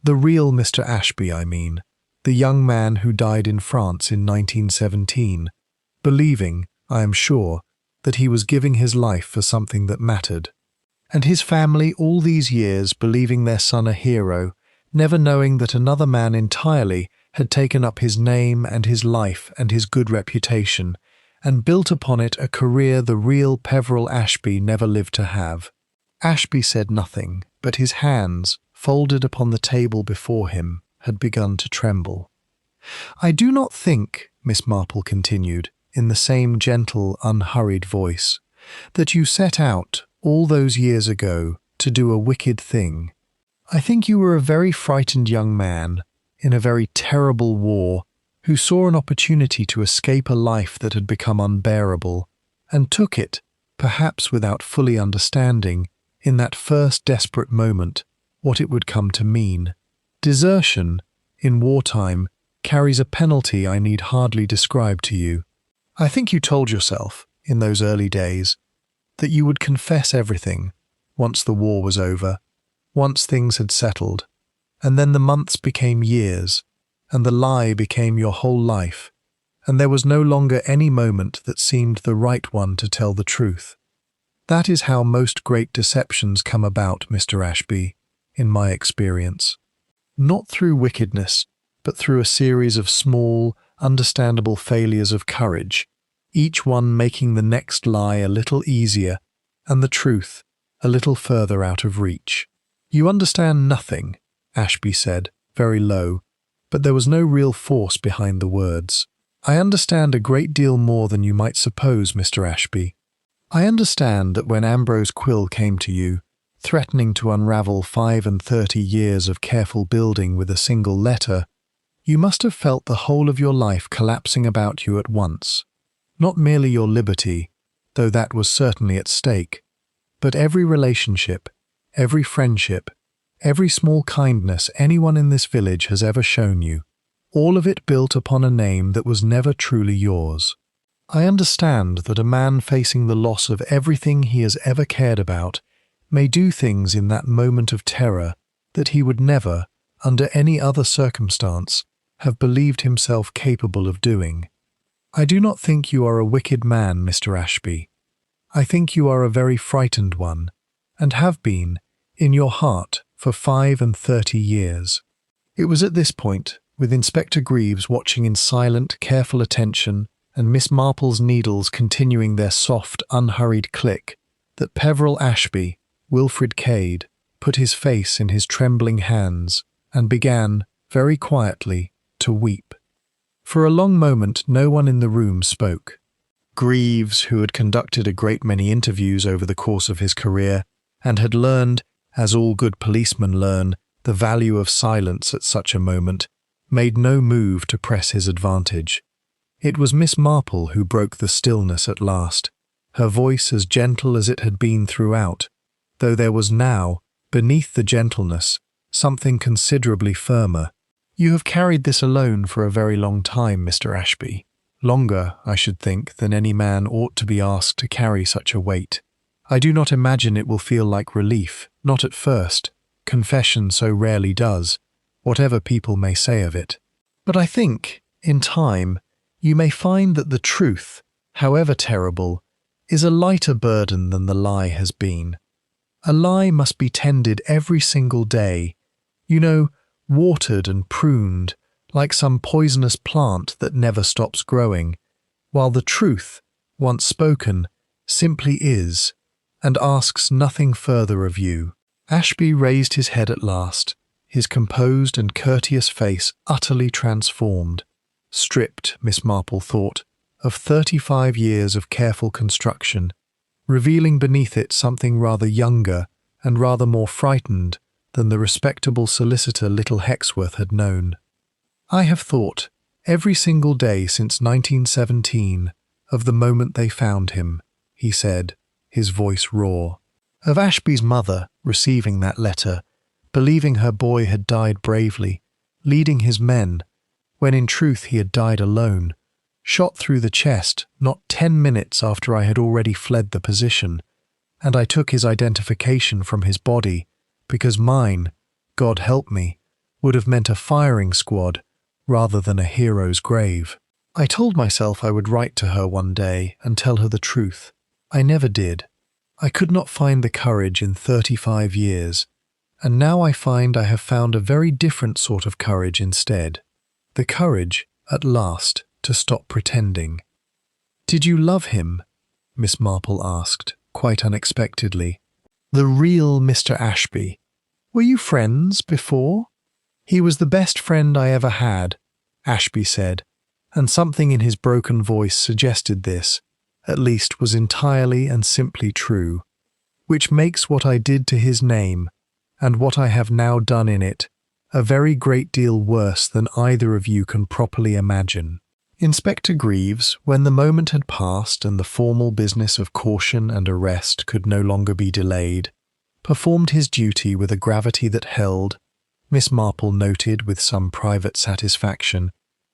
"The real Mr. Ashby, I mean, the young man who died in France in 1917, believing, I am sure, that he was giving his life for something that mattered. And his family all these years believing their son a hero, never knowing that another man entirely had taken up his name and his life and his good reputation, and built upon it a career the real Peveril Ashby never lived to have." Ashby said nothing, but his hands, folded upon the table before him, had begun to tremble. "I do not think," Miss Marple continued, in the same gentle, unhurried voice, "that you set out, all those years ago, to do a wicked thing. I think you were a very frightened young man, in a very terrible war, who saw an opportunity to escape a life that had become unbearable, and took it, perhaps without fully understanding, in that first desperate moment, what it would come to mean. Desertion, in wartime, carries a penalty I need hardly describe to you. I think you told yourself, in those early days, that you would confess everything once the war was over, once things had settled, and then the months became years, and the lie became your whole life, and there was no longer any moment that seemed the right one to tell the truth. That is how most great deceptions come about, Mr. Ashby, in my experience. Not through wickedness, but through a series of small, understandable failures of courage, each one making the next lie a little easier and the truth a little further out of reach. You understand nothing, Ashby said, very low, but there was no real force behind the words. I understand a great deal more than you might suppose, Mr. Ashby. I understand that when Ambrose Quill came to you, threatening to unravel 35 years of careful building with a single letter, you must have felt the whole of your life collapsing about you at once. Not merely your liberty, though that was certainly at stake, but every relationship, every friendship, every small kindness anyone in this village has ever shown you, all of it built upon a name that was never truly yours. I understand that a man facing the loss of everything he has ever cared about may do things in that moment of terror that he would never, under any other circumstance, have believed himself capable of doing. I do not think you are a wicked man, Mr. Ashby. I think you are a very frightened one, and have been, in your heart, for 35 years. It was at this point, with Inspector Greaves watching in silent, careful attention, and Miss Marple's needles continuing their soft, unhurried click, that Peveril Ashby, Wilfrid Cade, put his face in his trembling hands and began, very quietly, to weep. For a long moment no one in the room spoke. Greaves, who had conducted a great many interviews over the course of his career, and had learned, as all good policemen learn, the value of silence at such a moment, made no move to press his advantage. It was Miss Marple who broke the stillness at last, her voice as gentle as it had been throughout, though there was now, beneath the gentleness, something considerably firmer. You have carried this alone for a very long time, Mr. Ashby. Longer, I should think, than any man ought to be asked to carry such a weight. I do not imagine it will feel like relief, not at first. Confession so rarely does, whatever people may say of it. But I think, in time, you may find that the truth, however terrible, is a lighter burden than the lie has been. A lie must be tended every single day, watered and pruned, like some poisonous plant that never stops growing, while the truth, once spoken, simply is, and asks nothing further of you. Ashby raised his head at last, his composed and courteous face utterly transformed, stripped, Miss Marple thought, of 35 years of careful construction, revealing beneath it something rather younger and rather more frightened than the respectable solicitor little Hexworth had known. I have thought, every single day since 1917, of the moment they found him, he said, his voice raw. Of Ashby's mother receiving that letter, believing her boy had died bravely, leading his men, when in truth he had died alone, shot through the chest not 10 minutes after I had already fled the position, and I took his identification from his body, because mine, God help me, would have meant a firing squad rather than a hero's grave. I told myself I would write to her one day and tell her the truth. I never did. I could not find the courage in 35 years, and now I find I have found a very different sort of courage instead. The courage, at last, to stop pretending. Did you love him? Miss Marple asked, quite unexpectedly. The real Mr. Ashby. Were you friends before? He was the best friend I ever had, Ashby said, and something in his broken voice suggested this, at least was entirely and simply true, which makes what I did to his name, and what I have now done in it, a very great deal worse than either of you can properly imagine. Inspector Greaves, when the moment had passed and the formal business of caution and arrest could no longer be delayed, performed his duty with a gravity that held, Miss Marple noted with some private satisfaction,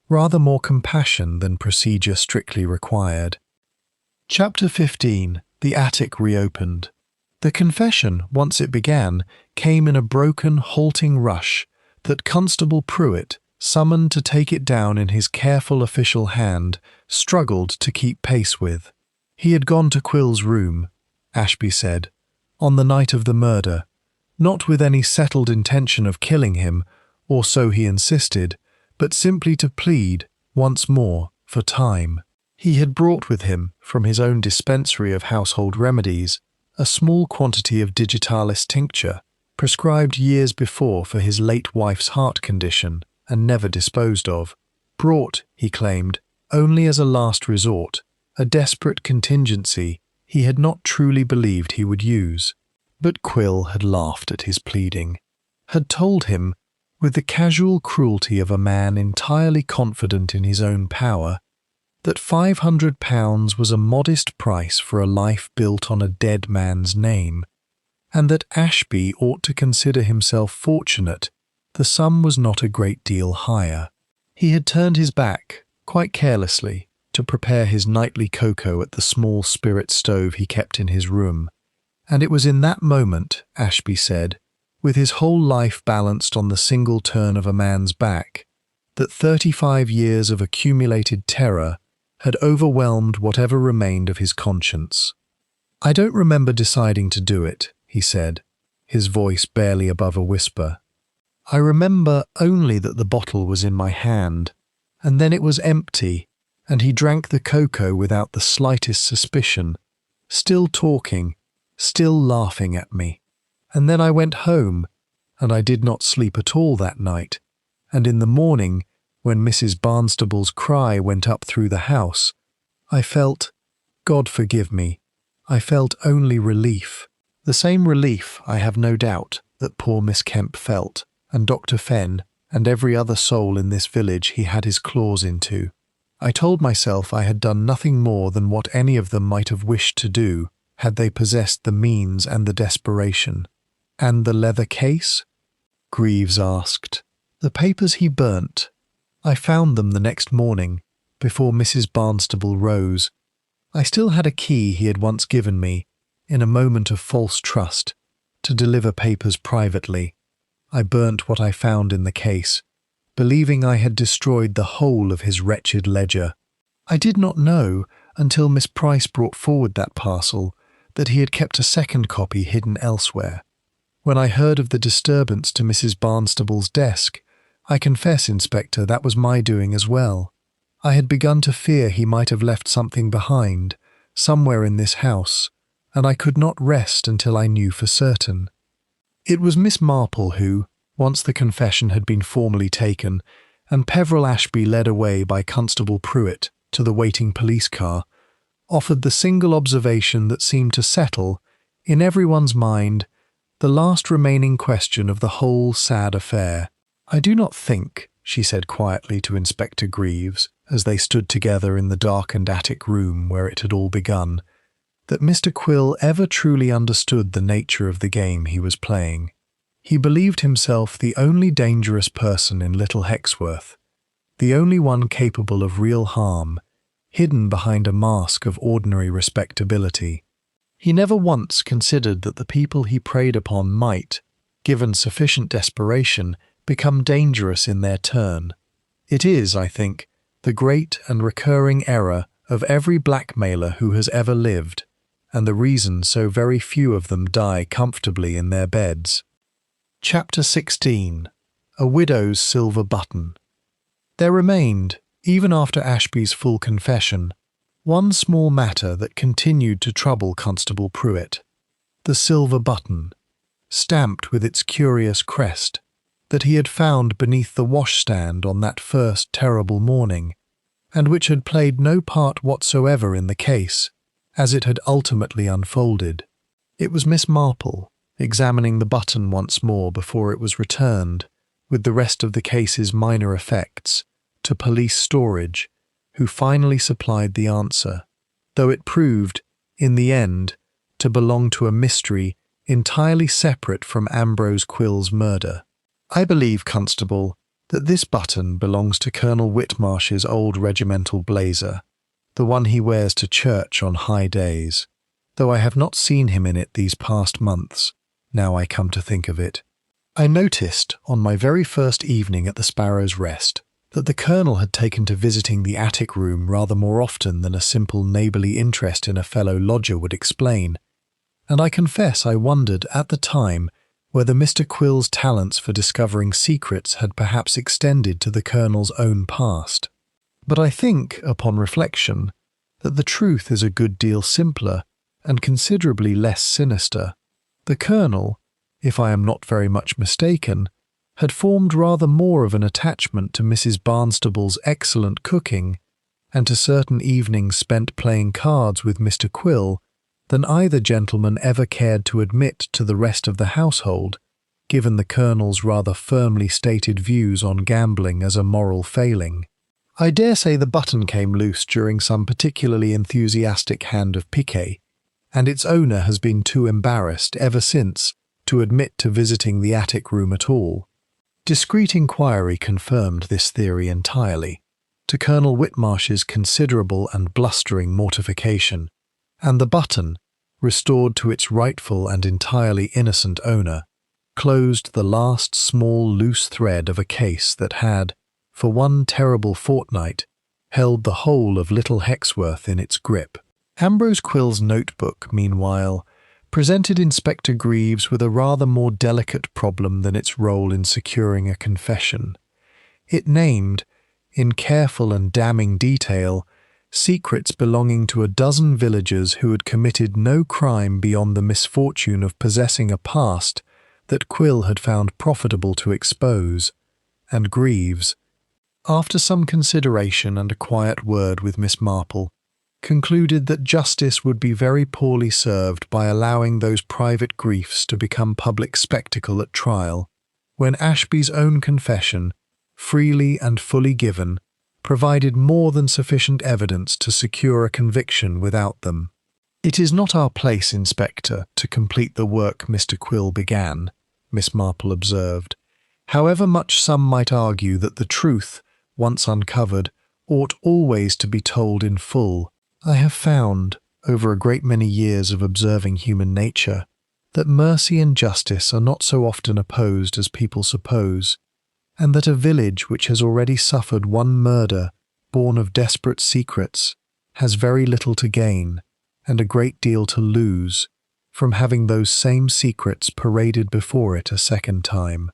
rather more compassion than procedure strictly required. Chapter 15. The Attic Reopened. The confession, once it began, came in a broken, halting rush that Constable Pruitt, summoned to take it down in his careful official hand, struggled to keep pace with. He had gone to Quill's room, Ashby said, on the night of the murder, not with any settled intention of killing him, or so he insisted, but simply to plead, once more, for time. He had brought with him, from his own dispensary of household remedies, a small quantity of digitalis tincture, prescribed years before for his late wife's heart condition, and never disposed of. Brought, he claimed, only as a last resort, a desperate contingency he had not truly believed he would use. But Quill had laughed at his pleading, had told him, with the casual cruelty of a man entirely confident in his own power, that £500 was a modest price for a life built on a dead man's name, and that Ashby ought to consider himself fortunate the sum was not a great deal higher. He had turned his back, quite carelessly, to prepare his nightly cocoa at the small spirit stove he kept in his room, and it was in that moment, Ashby said, with his whole life balanced on the single turn of a man's back, that 35 years of accumulated terror had overwhelmed whatever remained of his conscience. "I don't remember deciding to do it," he said, his voice barely above a whisper. "I remember only that the bottle was in my hand, and then it was empty, and he drank the cocoa without the slightest suspicion, still talking, still laughing at me. And then I went home, and I did not sleep at all that night, and in the morning, when Mrs. Barnstable's cry went up through the house, I felt, God forgive me, I felt only relief. The same relief, I have no doubt, that poor Miss Kemp felt, and Dr. Fenn, and every other soul in this village he had his claws into. I told myself I had done nothing more than what any of them might have wished to do, had they possessed the means and the desperation. "And the leather case?" Greaves asked. "The papers he burnt. I found them the next morning, before Mrs. Barnstable rose. I still had a key he had once given me, in a moment of false trust, to deliver papers privately. I burnt what I found in the case, believing I had destroyed the whole of his wretched ledger. I did not know, until Miss Price brought forward that parcel, that he had kept a second copy hidden elsewhere. When I heard of the disturbance to Mrs. Barnstable's desk, I confess, Inspector, that was my doing as well. I had begun to fear he might have left something behind, somewhere in this house, and I could not rest until I knew for certain." It was Miss Marple who, once the confession had been formally taken, and Peveril Ashby led away by Constable Pruitt to the waiting police car, offered the single observation that seemed to settle, in everyone's mind, the last remaining question of the whole sad affair. "I do not think," she said quietly to Inspector Greaves, as they stood together in the darkened attic room where it had all begun, "that Mr. Quill ever truly understood the nature of the game he was playing. He believed himself the only dangerous person in Little Hexworth, the only one capable of real harm, hidden behind a mask of ordinary respectability. He never once considered that the people he preyed upon might, given sufficient desperation, become dangerous in their turn. It is, I think, the great and recurring error of every blackmailer who has ever lived, and the reason so very few of them die comfortably in their beds." Chapter 16. A Widow's Silver Button. There remained, even after Ashby's full confession, one small matter that continued to trouble Constable Pruitt: the silver button, stamped with its curious crest, that he had found beneath the washstand on that first terrible morning, and which had played no part whatsoever in the case, as it had ultimately unfolded. It was Miss Marple, examining the button once more before it was returned, with the rest of the case's minor effects, to police storage, who finally supplied the answer, though it proved, in the end, to belong to a mystery entirely separate from Ambrose Quill's murder. "I believe, Constable, that this button belongs to Colonel Whitmarsh's old regimental blazer, the one he wears to church on high days, though I have not seen him in it these past months, now I come to think of it. I noticed, on my very first evening at the Sparrow's Rest, that the Colonel had taken to visiting the attic room rather more often than a simple neighbourly interest in a fellow lodger would explain, and I confess I wondered at the time whether Mr. Quill's talents for discovering secrets had perhaps extended to the Colonel's own past. But I think, upon reflection, that the truth is a good deal simpler and considerably less sinister. The Colonel, if I am not very much mistaken, had formed rather more of an attachment to Mrs. Barnstable's excellent cooking and to certain evenings spent playing cards with Mr. Quill than either gentleman ever cared to admit to the rest of the household, given the Colonel's rather firmly stated views on gambling as a moral failing. I dare say the button came loose during some particularly enthusiastic hand of piquet, and its owner has been too embarrassed ever since to admit to visiting the attic room at all. Discreet inquiry confirmed this theory entirely, to Colonel Whitmarsh's considerable and blustering mortification, and the button, restored to its rightful and entirely innocent owner, closed the last small loose thread of a case that had, for one terrible fortnight, held the whole of Little Hexworth in its grip. Ambrose Quill's notebook, meanwhile, presented Inspector Greaves with a rather more delicate problem than its role in securing a confession. It named, in careful and damning detail, secrets belonging to a dozen villagers who had committed no crime beyond the misfortune of possessing a past that Quill had found profitable to expose, and Greaves, after some consideration and a quiet word with Miss Marple, concluded that justice would be very poorly served by allowing those private griefs to become public spectacle at trial, when Ashby's own confession, freely and fully given, provided more than sufficient evidence to secure a conviction without them. "It is not our place, Inspector, to complete the work Mr. Quill began," Miss Marple observed, "however much some might argue that the truth, once uncovered, ought always to be told in full. I have found, over a great many years of observing human nature, that mercy and justice are not so often opposed as people suppose, and that a village which has already suffered one murder, born of desperate secrets, has very little to gain, and a great deal to lose, from having those same secrets paraded before it a second time."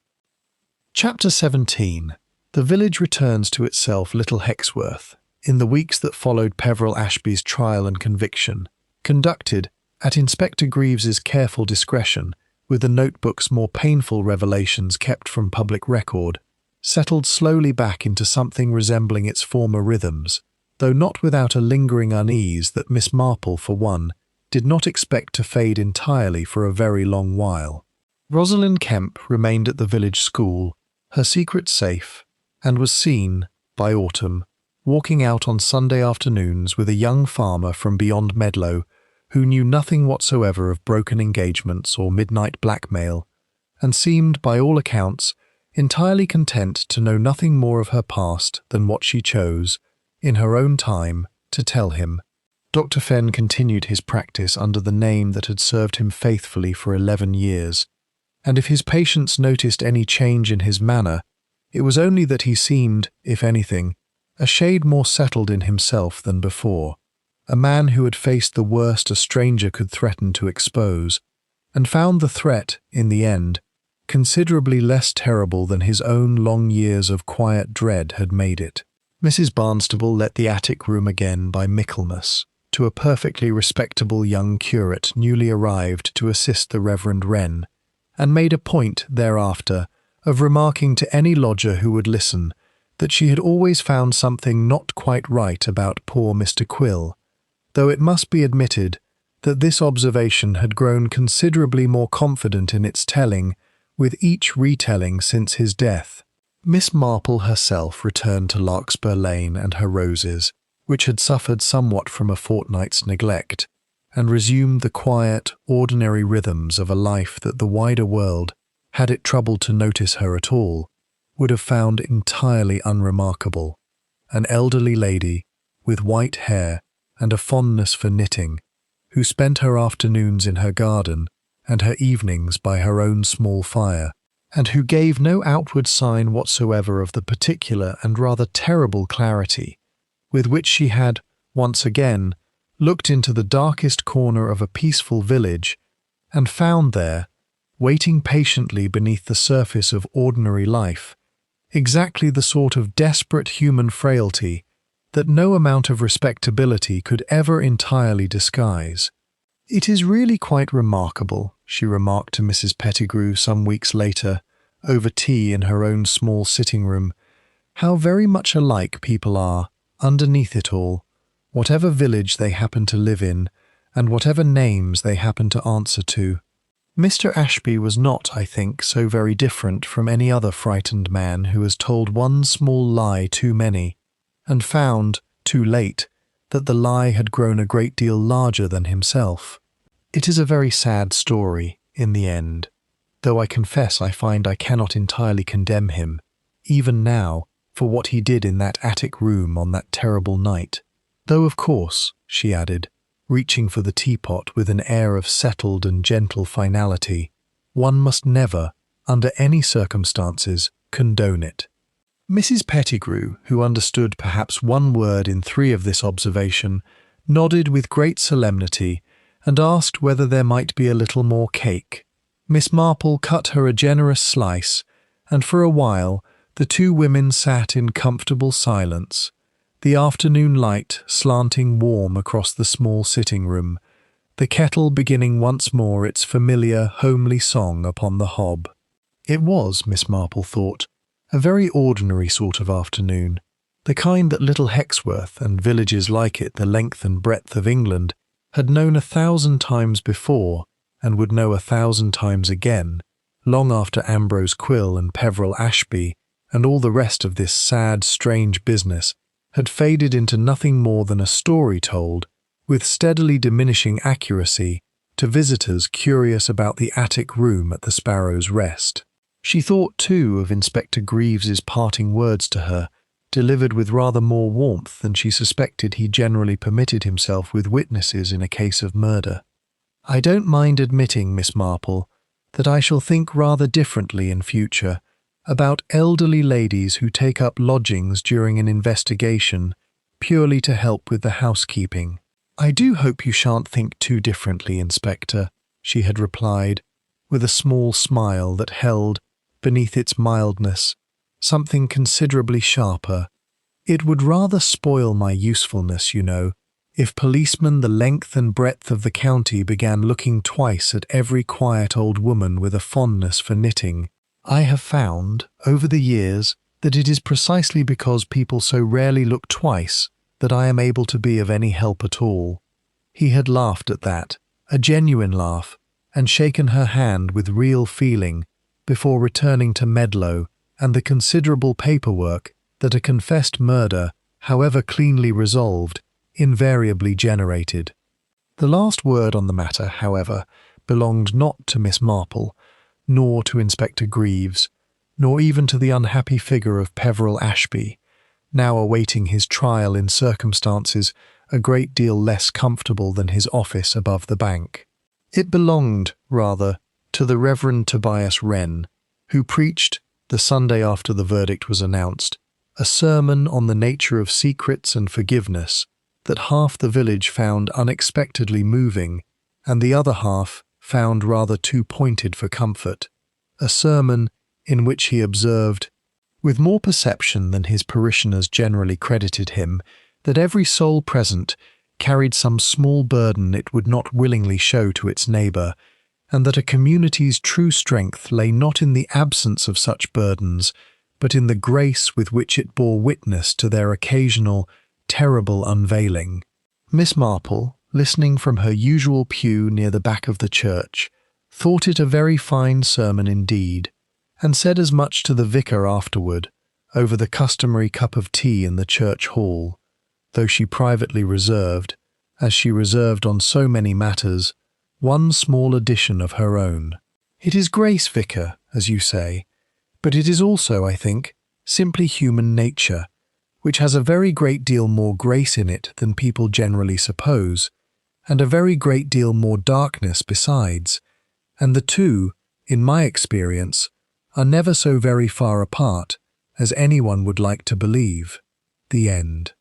Chapter 17. The village returns to itself Little Hexworth, in the weeks that followed Peveril Ashby's trial and conviction, conducted, at Inspector Greaves's careful discretion, with the notebook's more painful revelations kept from public record, settled slowly back into something resembling its former rhythms, though not without a lingering unease that Miss Marple, for one, did not expect to fade entirely for a very long while. Rosalind Kemp remained at the village school, her secret safe, and was seen, by autumn, walking out on Sunday afternoons with a young farmer from beyond Medlow who knew nothing whatsoever of broken engagements or midnight blackmail, and seemed, by all accounts, entirely content to know nothing more of her past than what she chose, in her own time, to tell him. Dr. Fenn continued his practice under the name that had served him faithfully for 11 years, and if his patients noticed any change in his manner, it was only that he seemed, if anything, a shade more settled in himself than before, a man who had faced the worst a stranger could threaten to expose, and found the threat, in the end, considerably less terrible than his own long years of quiet dread had made it. Mrs. Barnstable let the attic room again by Michaelmas to a perfectly respectable young curate newly arrived to assist the Reverend Wren, and made a point, thereafter, of remarking to any lodger who would listen that she had always found something not quite right about poor Mr. Quill, though it must be admitted that this observation had grown considerably more confident in its telling with each retelling since his death. Miss Marple herself returned to Larkspur Lane and her roses, which had suffered somewhat from a fortnight's neglect, and resumed the quiet, ordinary rhythms of a life that the wider world, had it troubled to notice her at all, would have found entirely unremarkable. An elderly lady with white hair and a fondness for knitting, who spent her afternoons in her garden and her evenings by her own small fire, and who gave no outward sign whatsoever of the particular and rather terrible clarity with which she had, once again, looked into the darkest corner of a peaceful village and found there, waiting patiently beneath the surface of ordinary life, exactly the sort of desperate human frailty that no amount of respectability could ever entirely disguise. "It is really quite remarkable," she remarked to Mrs. Pettigrew some weeks later, over tea in her own small sitting-room, "how very much alike people are, underneath it all, whatever village they happen to live in, and whatever names they happen to answer to." Mr. Ashby was not, I think, so very different from any other frightened man who has told one small lie too many, and found, too late, that the lie had grown a great deal larger than himself. It is a very sad story, in the end, though I confess I find I cannot entirely condemn him, even now, for what he did in that attic room on that terrible night. Though, of course, she added, reaching for the teapot with an air of settled and gentle finality, one must never, under any circumstances, condone it. Mrs. Pettigrew, who understood perhaps one word in three of this observation, nodded with great solemnity and asked whether there might be a little more cake. Miss Marple cut her a generous slice, and for a while the two women sat in comfortable silence, the afternoon light slanting warm across the small sitting-room, the kettle beginning once more its familiar, homely song upon the hob. It was, Miss Marple thought, a very ordinary sort of afternoon, the kind that little Hexworth and villages like it the length and breadth of England had known 1,000 times before and would know 1,000 times again, long after Ambrose Quill and Peveril Ashby and all the rest of this sad, strange business had faded into nothing more than a story told, with steadily diminishing accuracy, to visitors curious about the attic room at the Sparrow's Rest. She thought, too, of Inspector Greaves's parting words to her, delivered with rather more warmth than she suspected he generally permitted himself with witnesses in a case of murder. "I don't mind admitting, Miss Marple, that I shall think rather differently in future about elderly ladies who take up lodgings during an investigation purely to help with the housekeeping." "I do hope you shan't think too differently, Inspector," she had replied, with a small smile that held, beneath its mildness, something considerably sharper. "It would rather spoil my usefulness, you know, if policemen the length and breadth of the county began looking twice at every quiet old woman with a fondness for knitting. I have found, over the years, that it is precisely because people so rarely look twice that I am able to be of any help at all." He had laughed at that, a genuine laugh, and shaken her hand with real feeling, before returning to Medlow and the considerable paperwork that a confessed murder, however cleanly resolved, invariably generated. The last word on the matter, however, belonged not to Miss Marple, nor to Inspector Greaves, nor even to the unhappy figure of Peveril Ashby, now awaiting his trial in circumstances a great deal less comfortable than his office above the bank. It belonged, rather, to the Reverend Tobias Wren, who preached, the Sunday after the verdict was announced, a sermon on the nature of secrets and forgiveness that half the village found unexpectedly moving, and the other half found rather too pointed for comfort, a sermon in which he observed, with more perception than his parishioners generally credited him, that every soul present carried some small burden it would not willingly show to its neighbour, and that a community's true strength lay not in the absence of such burdens, but in the grace with which it bore witness to their occasional, terrible unveiling. Miss Marple, listening from her usual pew near the back of the church, thought it a very fine sermon indeed, and said as much to the vicar afterward, over the customary cup of tea in the church hall, though she privately reserved, as she reserved on so many matters, one small addition of her own. "It is grace, vicar, as you say, But it is also, I think, simply human nature, which has a very great deal more grace in it than people generally suppose, and a very great deal more darkness besides, and the two, in my experience, are never so very far apart as anyone would like to believe. The end.